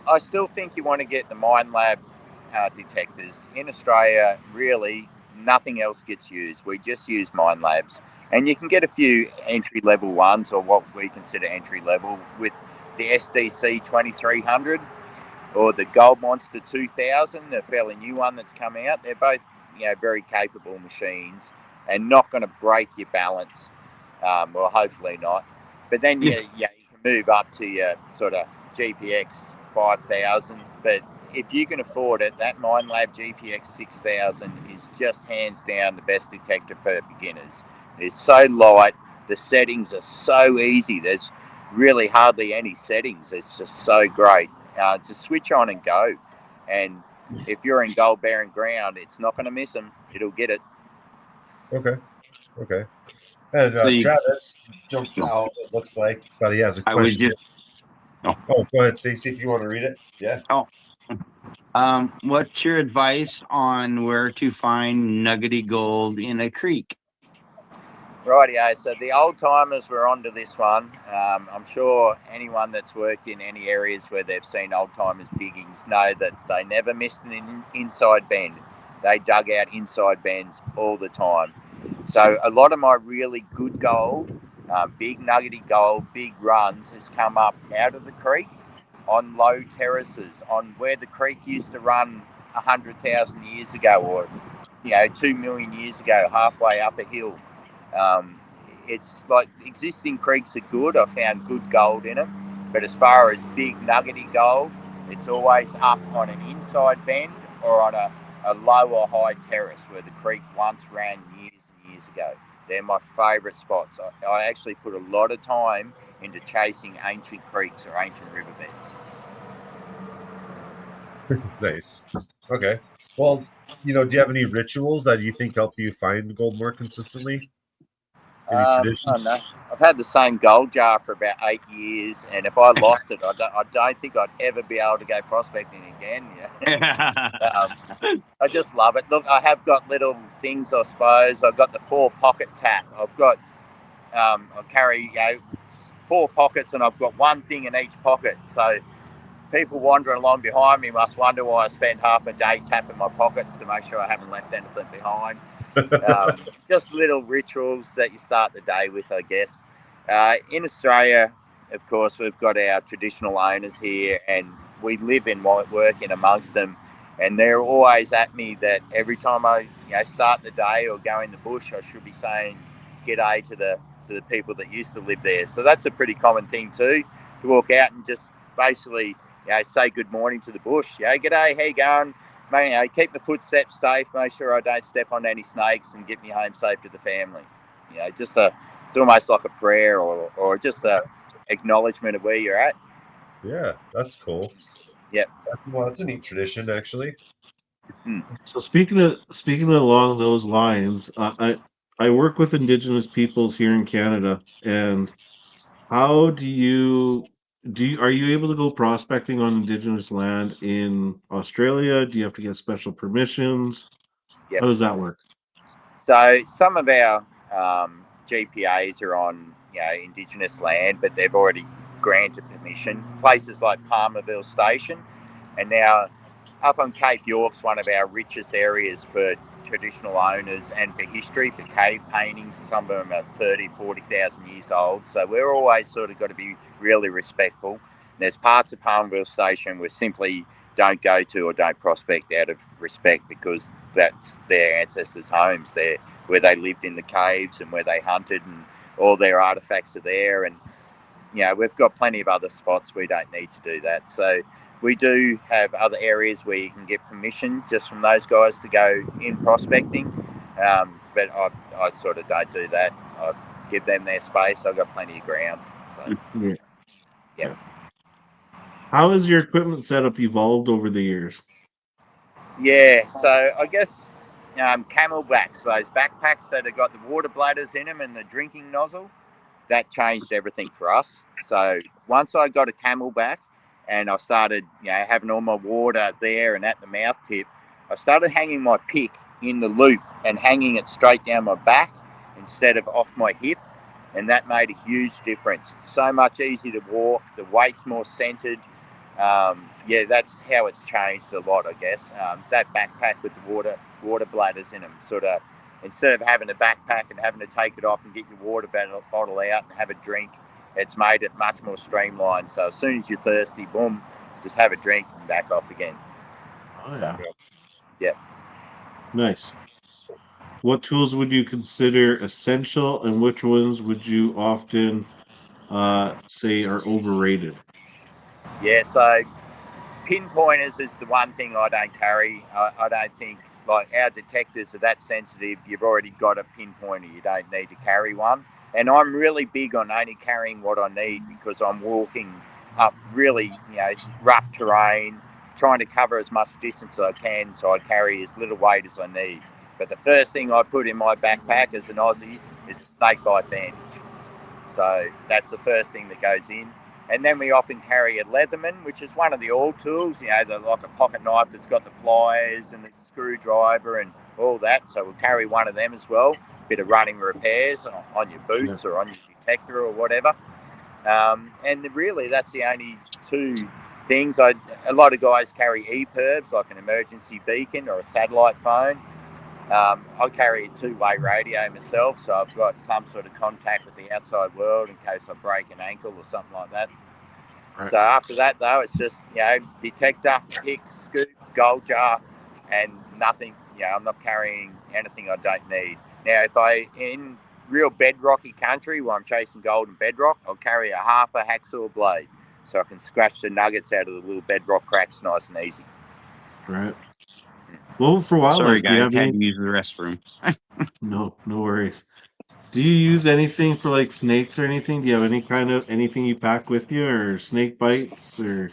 I still think you want to get the Mine Lab detectors. In Australia, really, nothing else gets used. We just use Mine Labs. And you can get a few entry-level ones, or what we consider entry-level, with the SDC 2300 or the Gold Monster 2000, a fairly new one that's come out. They're both very capable machines and not going to break your balance, well, hopefully not. But then you can move up to your sort of GPX 5000. But if you can afford it, that Mine Lab GPX 6000 is just hands down the best detector for beginners. It's so light, the settings are so easy. There's really hardly any settings. It's just so great. To switch on and go, and if you're in gold bearing ground, it's not going to miss them. It'll get it. Okay. And So Travis jumped out, it looks like, but he has a I was question. just Oh, go ahead, Stacey, if you want to read it. Yeah. what's your advice on where to find nuggety gold in a creek? Rightio, so the old timers were onto this one. I'm sure anyone that's worked in any areas where they've seen old timers diggings know that they never missed an inside bend. They dug out inside bends all the time. So a lot of my really good gold, big nuggety gold, big runs, has come up out of the creek on low terraces, on where the creek used to run 100,000 years ago, or 2 million years ago, halfway up a hill. It's like existing creeks are good. I found good gold in them, but as far as big nuggety gold, it's always up on an inside bend or on a low or high terrace where the creek once ran years and years ago. They're my favourite spots. I actually put a lot of time into chasing ancient creeks or ancient riverbeds. Nice. Okay. Well, do you have any rituals that you think help you find gold more consistently? Any I traditions? don't know. I've had the same gold jar for about 8 years, and if I lost it, I don't think I'd ever be able to go prospecting again. I just love it. Look, I have got little things, I suppose. I've got the 4-pocket tap. I've got, I carry 4 pockets, and I've got one thing in each pocket. So people wandering along behind me must wonder why I spend half a day tapping my pockets to make sure I haven't left anything behind. Just little rituals that you start the day with, I guess. In Australia, of course, we've got our traditional owners here, and we live and work in amongst them. And they're always at me that every time I start the day or go in the bush, I should be saying g'day to the people that used to live there. So that's a pretty common thing too, to walk out and just basically say good morning to the bush. G'day, how you going? Mate, keep the footsteps safe, make sure I don't step on any snakes, and get me home safe to the family. It's almost like a prayer or just a acknowledgement of where you're at. Yeah, that's cool. Yep. Well, that's a neat tradition, actually. So speaking along those lines, I work with Indigenous peoples here in Canada, and how are you able to go prospecting on Indigenous land in Australia? Do you have to get special permissions? Yep. How does that work? So some of our GPAs are on Indigenous land, but they've already granted permission. Places like Palmerville Station, and now up on Cape York's one of our richest areas for traditional owners and for history, for cave paintings. Some of them are 30, 40,000 years old. So we're always sort of got to be really respectful. There's parts of Palmerville Station we simply don't go to or don't prospect out of respect, because that's their ancestors' homes there, where they lived in the caves and where they hunted and all their artifacts are there, and we've got plenty of other spots we don't need to do that. So we do have other areas where you can get permission just from those guys to go in prospecting, but I sort of don't do that. I give them their space. I've got plenty of ground. So Yeah. How has your equipment setup evolved over the years? Yeah, so I guess camelbacks, those backpacks that have got the water bladders in them and the drinking nozzle, that changed everything for us. So once I got a camelback and I started having all my water there and at the mouth tip, I started hanging my pick in the loop and hanging it straight down my back instead of off my hip, and that made a huge difference. It's so much easier to walk, the weight's more centered. That's how it's changed a lot, I guess. That backpack with the water bladders in them, sort of, instead of having a backpack and having to take it off and get your water bottle out and have a drink, it's made it much more streamlined. So as soon as you're thirsty, boom, just have a drink and back off again. Oh, So, yeah. Nice. What tools would you consider essential, and which ones would you often say are overrated? Yeah, so pinpointers is the one thing I don't carry. I don't think, like, our detectors are that sensitive. You've already got a pinpointer. You don't need to carry one. And I'm really big on only carrying what I need because I'm walking up really, rough terrain, trying to cover as much distance as I can, so I carry as little weight as I need. But the first thing I put in my backpack as an Aussie is a snake bite bandage. So that's the first thing that goes in. And then we often carry a Leatherman, which is one of the all tools, like a pocket knife that's got the pliers and the screwdriver and all that. So we'll carry one of them as well. Bit of running repairs on your boots or on your detector or whatever. And really, that's the only two things. A lot of guys carry EPIRBs, like an emergency beacon or a satellite phone. I carry a two-way radio myself, so I've got some sort of contact with the outside world in case I break an ankle or something like that. Right. So after that, though, it's just, detector, pick, scoop, gold jar, and nothing. I'm not carrying anything I don't need. Now, if in real bedrocky country where I'm chasing gold and bedrock, I'll carry a Harper hacksaw blade so I can scratch the nuggets out of the little bedrock cracks nice and easy. Right. Well, for wildlife, Sorry, do you guys, have had any? to use the restroom. No worries. Do you use anything for like snakes or anything? Do you have any kind of anything you pack with you, or snake bites, or?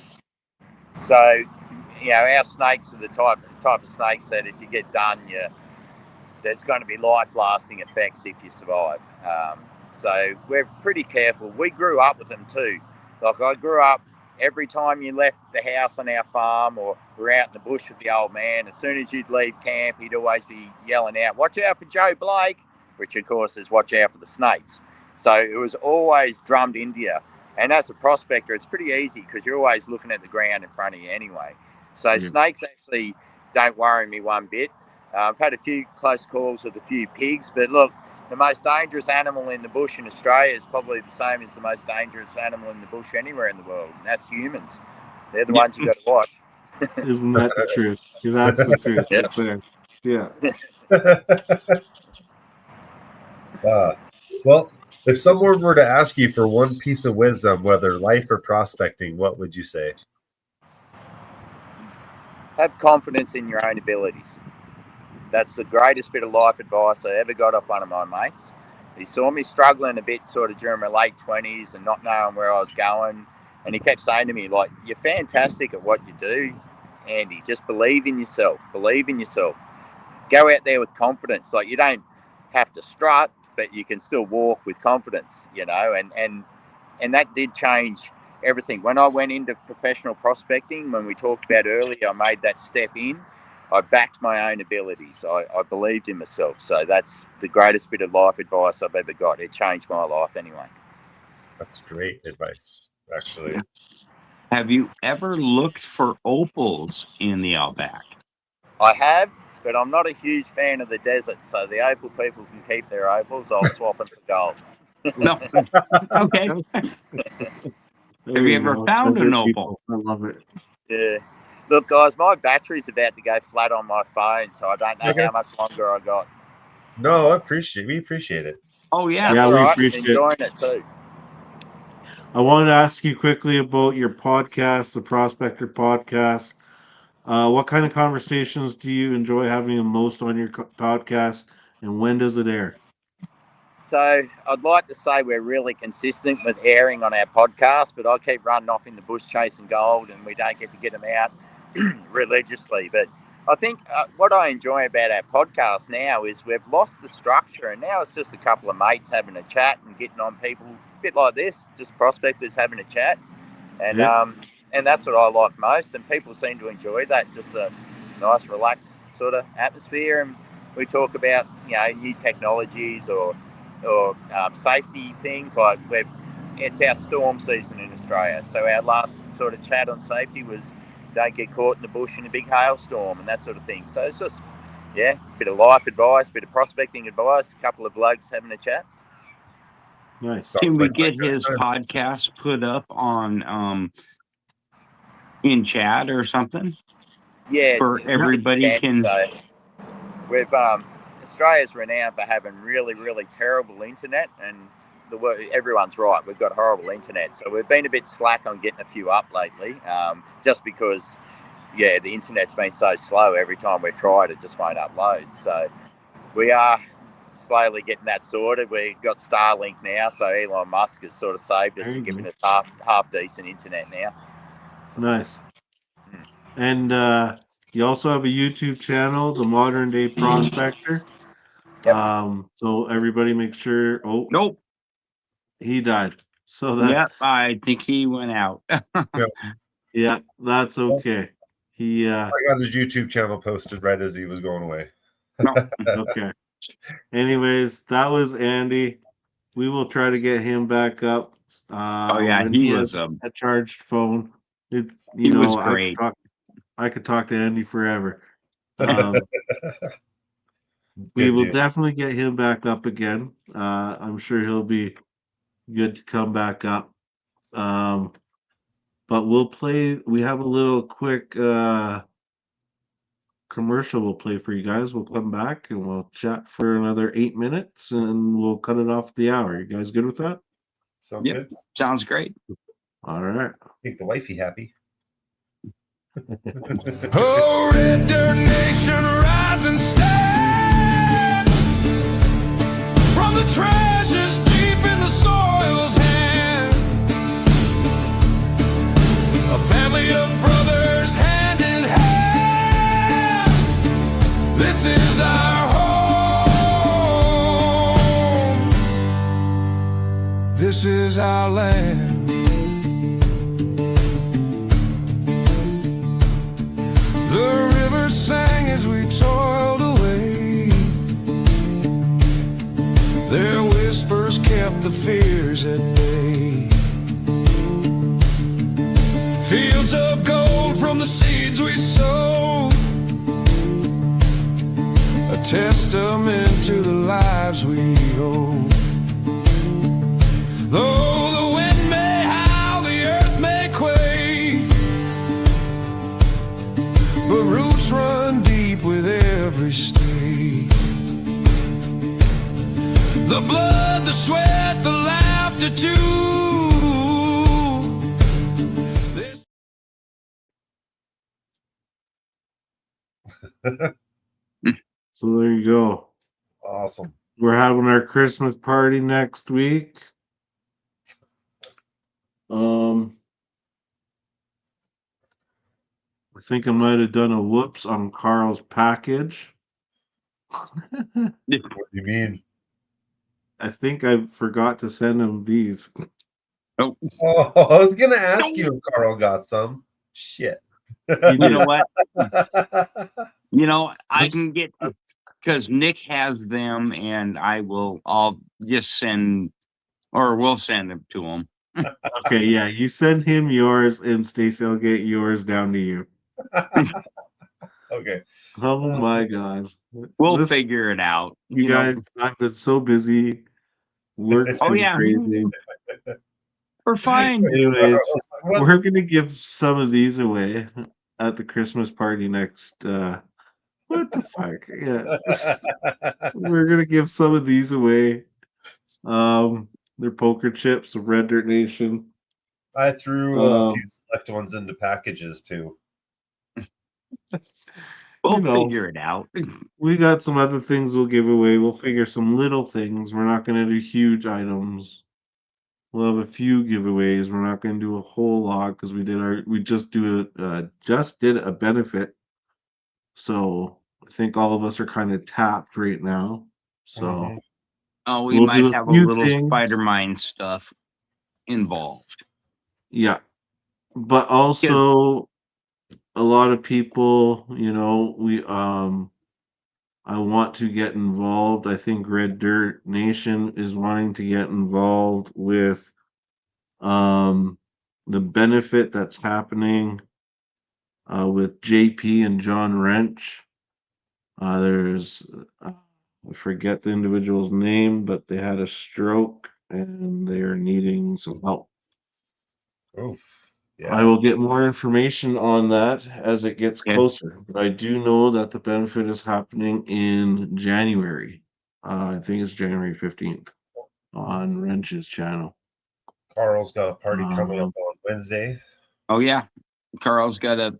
So, our snakes are the type of snakes that if you get done, there's going to be life-lasting effects if you survive. So we're pretty careful. We grew up with them too. Like, I grew up, every time you left the house on our farm or we're out in the bush with the old man, as soon as you'd leave camp, he'd always be yelling out, "Watch out for Joe Blake," which of course is watch out for the snakes. So it was always drummed into you. And as a prospector, it's pretty easy because you're always looking at the ground in front of you anyway. So snakes actually don't worry me one bit. I've had a few close calls with a few pigs, but look, the most dangerous animal in the bush in Australia is probably the same as the most dangerous animal in the bush anywhere in the world, and that's humans. They're the ones you got to watch. Isn't that the truth? That's the truth right there. Yeah. Well, if someone were to ask you for one piece of wisdom, whether life or prospecting, what would you say? Have confidence in your own abilities. That's the greatest bit of life advice I ever got off one of my mates. He saw me struggling a bit sort of during my late 20s and not knowing where I was going. And he kept saying to me, like, "You're fantastic at what you do, Andy. Just believe in yourself. Believe in yourself. Go out there with confidence. Like, you don't have to strut, but you can still walk with confidence, And that did change everything. When I went into professional prospecting, when we talked about earlier, I made that step in. I backed my own abilities. I believed in myself. So that's the greatest bit of life advice I've ever got. It changed my life anyway. That's great advice, actually. Have you ever looked for opals in the outback? I have, but I'm not a huge fan of the desert. So the opal people can keep their opals. I'll swap them for gold. No. Okay. Have you ever found an opal? I love it. Yeah. Look, guys, my battery's about to go flat on my phone, so I don't know Okay. how much longer I got. No, we appreciate it. Oh yeah. That's Yeah, all we right. appreciate it. Enjoying it too. I wanted to ask you quickly about your podcast, the Prospector podcast. What kind of conversations do you enjoy having the most on your podcast, and when does it air? So I'd like to say we're really consistent with airing on our podcast, but I keep running off in the bush chasing gold, and we don't get them out religiously. But I think what I enjoy about our podcast now is we've lost the structure, and now it's just a couple of mates having a chat and getting on people, a bit like this, just prospectors having a chat, and Yeah. and that's what I like most. And people seem to enjoy that, just a nice, relaxed sort of atmosphere. And we talk about new technologies or safety things like it's our storm season in Australia. So our last sort of chat on safety was don't get caught in the bush in a big hailstorm and that sort of thing. So it's just, a bit of life advice, bit of prospecting advice, a couple of blokes having a chat. Nice. Sounds Can we like my get kind of his time. podcast put up on in chat or something? Yeah, For everybody can. So we've Australia's renowned for having really, really terrible internet, and everyone's right. We've got horrible internet, so we've been a bit slack on getting a few up lately, just because, the internet's been so slow. Every time we've tried, it just won't upload. So we are slowly getting that sorted. We've got Starlink now, so Elon Musk has sort of saved us There you and given go. us half decent internet now. So, Nice. And you also have a YouTube channel, the Modern Day Prospector. Yep. So everybody make sure. Oh, Nope. he died. So that Yep. I think he went out. yeah, that's okay. He I got his YouTube channel posted right as he was going away. No. okay. Anyways, that was Andy. We will try to get him back up. Oh yeah, When he has was a charged phone. It he was great. I could talk to Andy forever. We Good will dude. definitely get him back up again. I'm sure he'll be good to come back up. But we have a little quick commercial we'll play for you guys. We'll come back and we'll chat for another 8 minutes and we'll cut it off the hour. You guys good with that? Sounds Yep. good. Sounds great. All right. Make the wifey happy. Oh, Red Dirt Nation, rise and stand from the treasures deep in the soil's hand. A family of brothers, hand in hand. This is our home. This is our land. The river sang as we toiled away. Their whispers kept the fears at bay. Fields of gold from the seeds we sowed, a testament to the lives we owe. Though the wind may howl, the earth may quake, but roots run deep with every stake. The blood, the sweat, the laughter too. So there you go. Awesome. We're having our Christmas party next week. I think I might have done a whoops on Carl's package. What do you mean? I think I forgot to send him these. Oh, I was gonna ask you if Carl got some. Shit. He You know did. what? I can get because Nick has them, and I'll just send, or we'll send them to him. Okay, yeah, you send him yours, and Stacy will get yours down to you. Okay. Oh my God. We'll This- figure it out. You guys, I've been so busy. Work's Oh, been yeah. crazy. We're fine. Anyways, we're gonna give some of these away at the Christmas party next. What the fuck? Yeah, we're gonna give some of these away They're poker chips of Red Dirt Nation. I threw a few select ones into packages too. We'll know. figure it out. We got some other things we'll give away. We'll figure some little things. We're not going to do huge items. We'll have a few giveaways. We're not going to do a whole lot because we just did a benefit. So I think all of us are kind of tapped right now. So Mhm. Oh, we we'll might do a have a few little things. Spider-Man stuff involved. Yeah, but also a lot of people, I want to get involved. I think Red Dirt Nation is wanting to get involved with the benefit that's happening with JP and John Wrench. There's I forget the individual's name, but they had a stroke and they're needing some help. Oof. I Yeah. will get more information on that as it gets Yeah. closer. But I do know that the benefit is happening in January. I think it's January 15th on Wrench's channel. Carl's got a party coming up Um, on Wednesday. Oh yeah, Carl's got a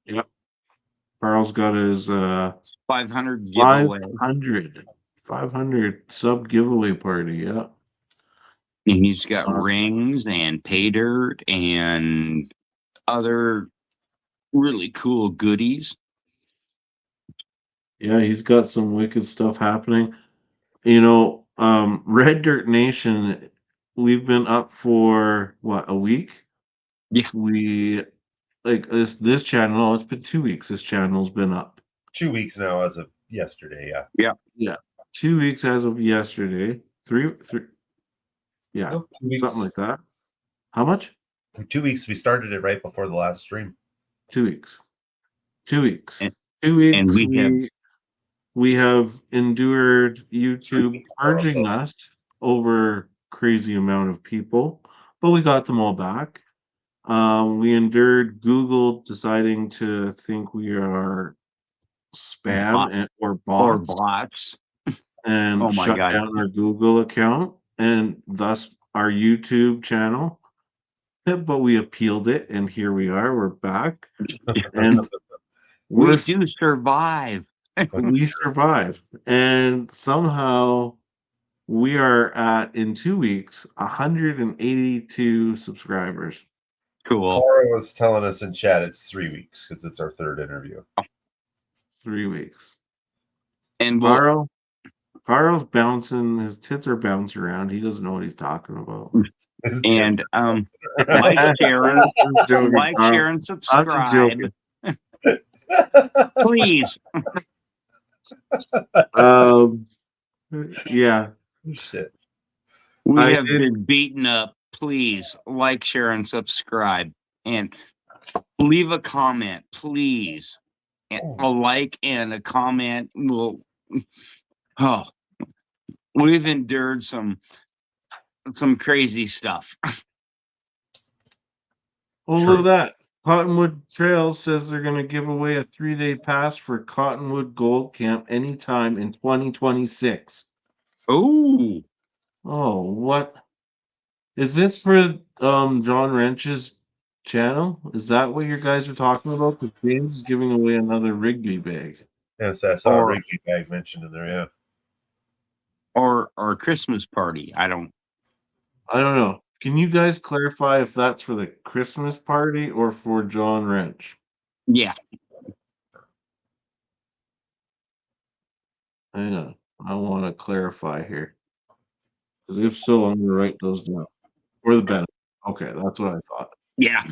Yep. Carl's got his 500 giveaway, 500 sub giveaway party. Yeah. and he's got Uh, rings and pay dirt and other really cool goodies. Yeah, he's got some wicked stuff happening. Red Dirt Nation, we've been up for what, a week? Yeah. We like this channel, no, it's been 2 weeks. This channel's been up. 2 weeks now as of yesterday. Yeah. Yeah. 2 weeks as of yesterday. Three, yeah, No, 2 weeks. something like that. How much? 2 weeks. We started it right before the last stream. 2 weeks. 2 weeks. And- 2 weeks. and We have endured YouTube purging us over crazy amount of people, but we got them all back. We endured Google deciding to think we are spam or or bots bots. and Oh my shut God. down our Google account and thus our YouTube channel. But we appealed it, and here we are. We're back, and We do survive. we survived. And somehow we are at, in 2 weeks, 182 subscribers. Cool. Cora was telling us in chat it's 3 weeks because it's our third interview. 3 weeks. And Faro's bouncing. His tits are bouncing around. He doesn't know what he's talking about. and like, share, I'm joking, like, Carl. share, and I'm just subscribe, joking. please. Yeah. Shit. We I have did- been beaten up. Please like, share, and subscribe, and leave a comment, please. And a like and a comment will. Oh, we've endured some crazy stuff. Oh, True. look at that. Cottonwood Trails says they're going to give away a 3-day pass for Cottonwood Gold Camp anytime in 2026. Oh, Oh, what? Is this for John Wrench's channel? Is that what you guys are talking about? Because James is giving away another Rigby bag. Yes, I saw a Or- Rigby bag mentioned in there. Yeah. or Christmas party. I don't. I don't know. Can you guys clarify if that's for the Christmas party or for John Wrench? Yeah. Hang on. I want to clarify here. Because if so, I'm going to write those down. For the benefit. Okay, that's what I thought. Yeah.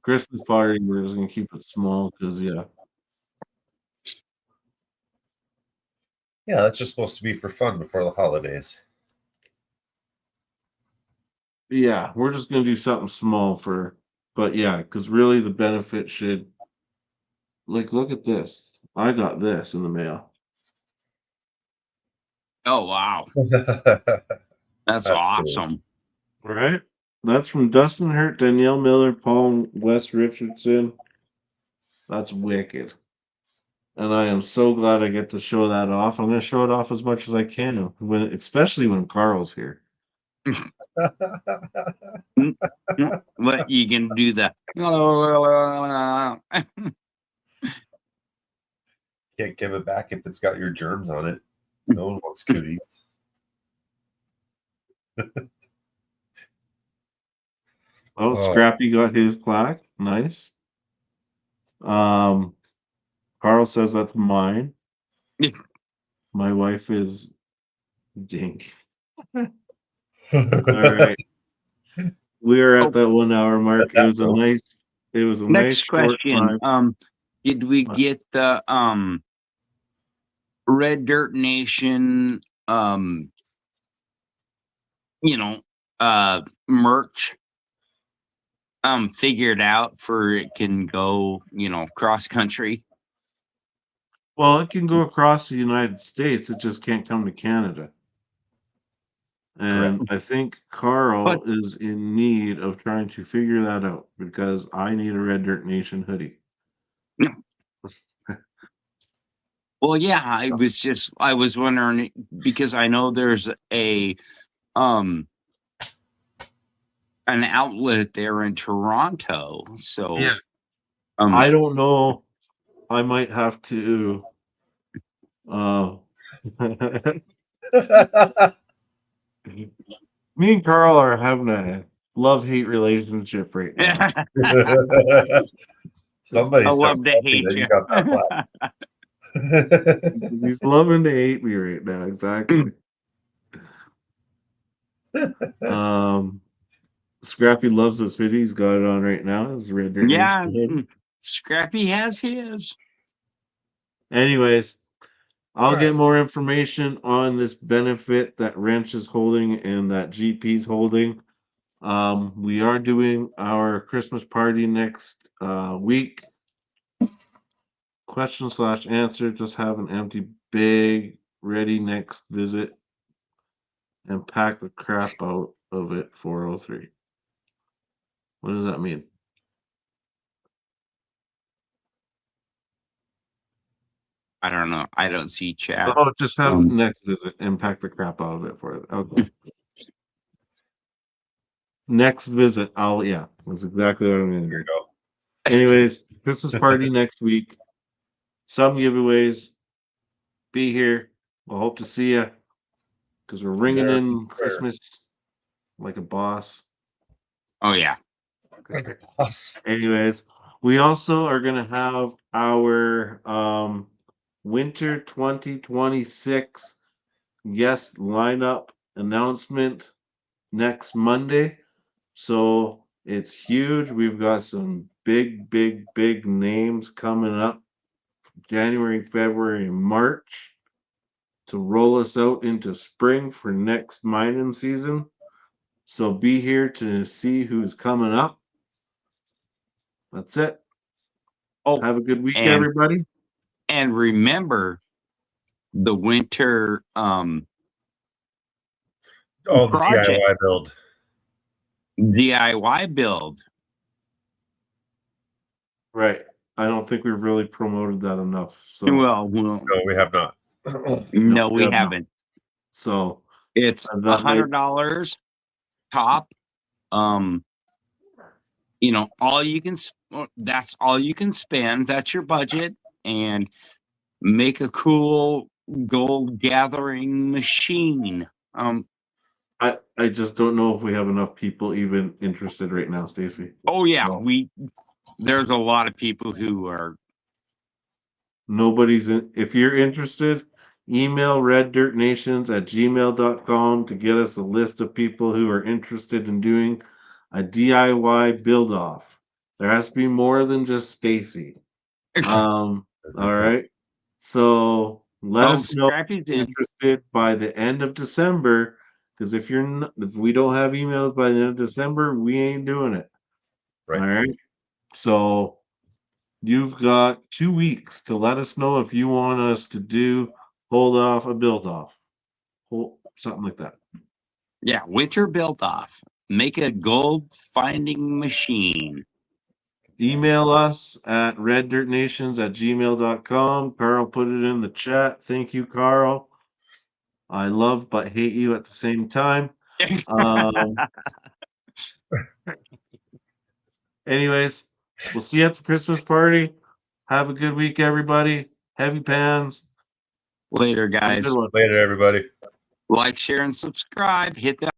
Christmas party, we're just going to keep it small because, yeah. Yeah, that's just supposed to be for fun before the holidays. Yeah, we're just going to do something small but yeah, because really the benefit should, like, look at this. I got this in the mail. Oh wow, that's cool. awesome. Right? That's from Dustin Hurt, Danielle Miller, Paul and Wes Richardson. That's wicked. and I am so glad I get to show that off. I'm going to show it off as much as I can, especially when Carl's here. But you can do the. Can't give it back if it's got your germs on it. No one wants cooties. Oh, Scrappy got his plaque. Nice. Carl says that's mine. My wife is dink. All right. We are at that 1 hour mark. It was a nice Next short question. time. Did we get the Red Dirt Nation merch figured out for it can go, cross country? Well, it can go across the United States. It just can't come to Canada. And I think Carl is in need of trying to figure that out because I need a Red Dirt Nation hoodie. Well, yeah, I was wondering because I know there's an outlet there in Toronto. So yeah. I don't know. I might have to me and Carl are having a love-hate relationship right now. Somebody I love to salty hate that you. you got that plaque. He's loving to hate me right now. Exactly. Scrappy loves this hoodie. He's got it on right now. It's Red Dirt Nation hoodie. Scrappy has his. Anyways, I'll get more information on this benefit that Wrench is holding and that GP's holding. We are doing our Christmas party next week. Question/answer. Just have an empty bag ready next visit and pack the crap out of it. 403. What does that mean? I don't know. I don't see chat. Oh, just have next visit and pack the crap out of it for it. Okay. Next visit. That's exactly what I'm going to do. Anyways, Christmas party next week. Some giveaways. Be here. We'll hope to see you because we're ringing in Christmas like a boss. Oh, yeah. Like a boss. Anyways, we also are going to have our winter 2026 guest lineup announcement next Monday. So it's huge. We've got some big names coming up January, February, and March to roll us out into spring for next mining season. So be here to see who's coming up. That's it. Oh, have a good week, everybody. And remember the winter project. DIY build. Right. I don't think we've really promoted that enough. So well no, we have not. No, we haven't. So it's $100 top. All you can. That's all you can spend. That's your budget, and make a cool gold gathering machine. I just don't know if we have enough people even interested right now, Stacy. Oh yeah, there's a lot of people who are. Nobody's in. If you're interested, email reddirtnations@gmail.com to get us a list of people who are interested in doing a DIY build off. There has to be more than just Stacy. All right. So let us know if you're interested by the end of December. Because if we don't have emails by the end of December, we ain't doing it. Right. All right. So you've got 2 weeks to let us know if you want us to hold off a build off. Something like that. Yeah, winter build off. Make a gold finding machine. Email us at reddirtnations@gmail.com. Carl put it in the chat. Thank you, Carl. I love but hate you at the same time. Anyways, we'll see you at the Christmas party. Have a good week, everybody. Heavy pans. Later, Have a guys. good one. Later, everybody. Like, share, and subscribe. Hit that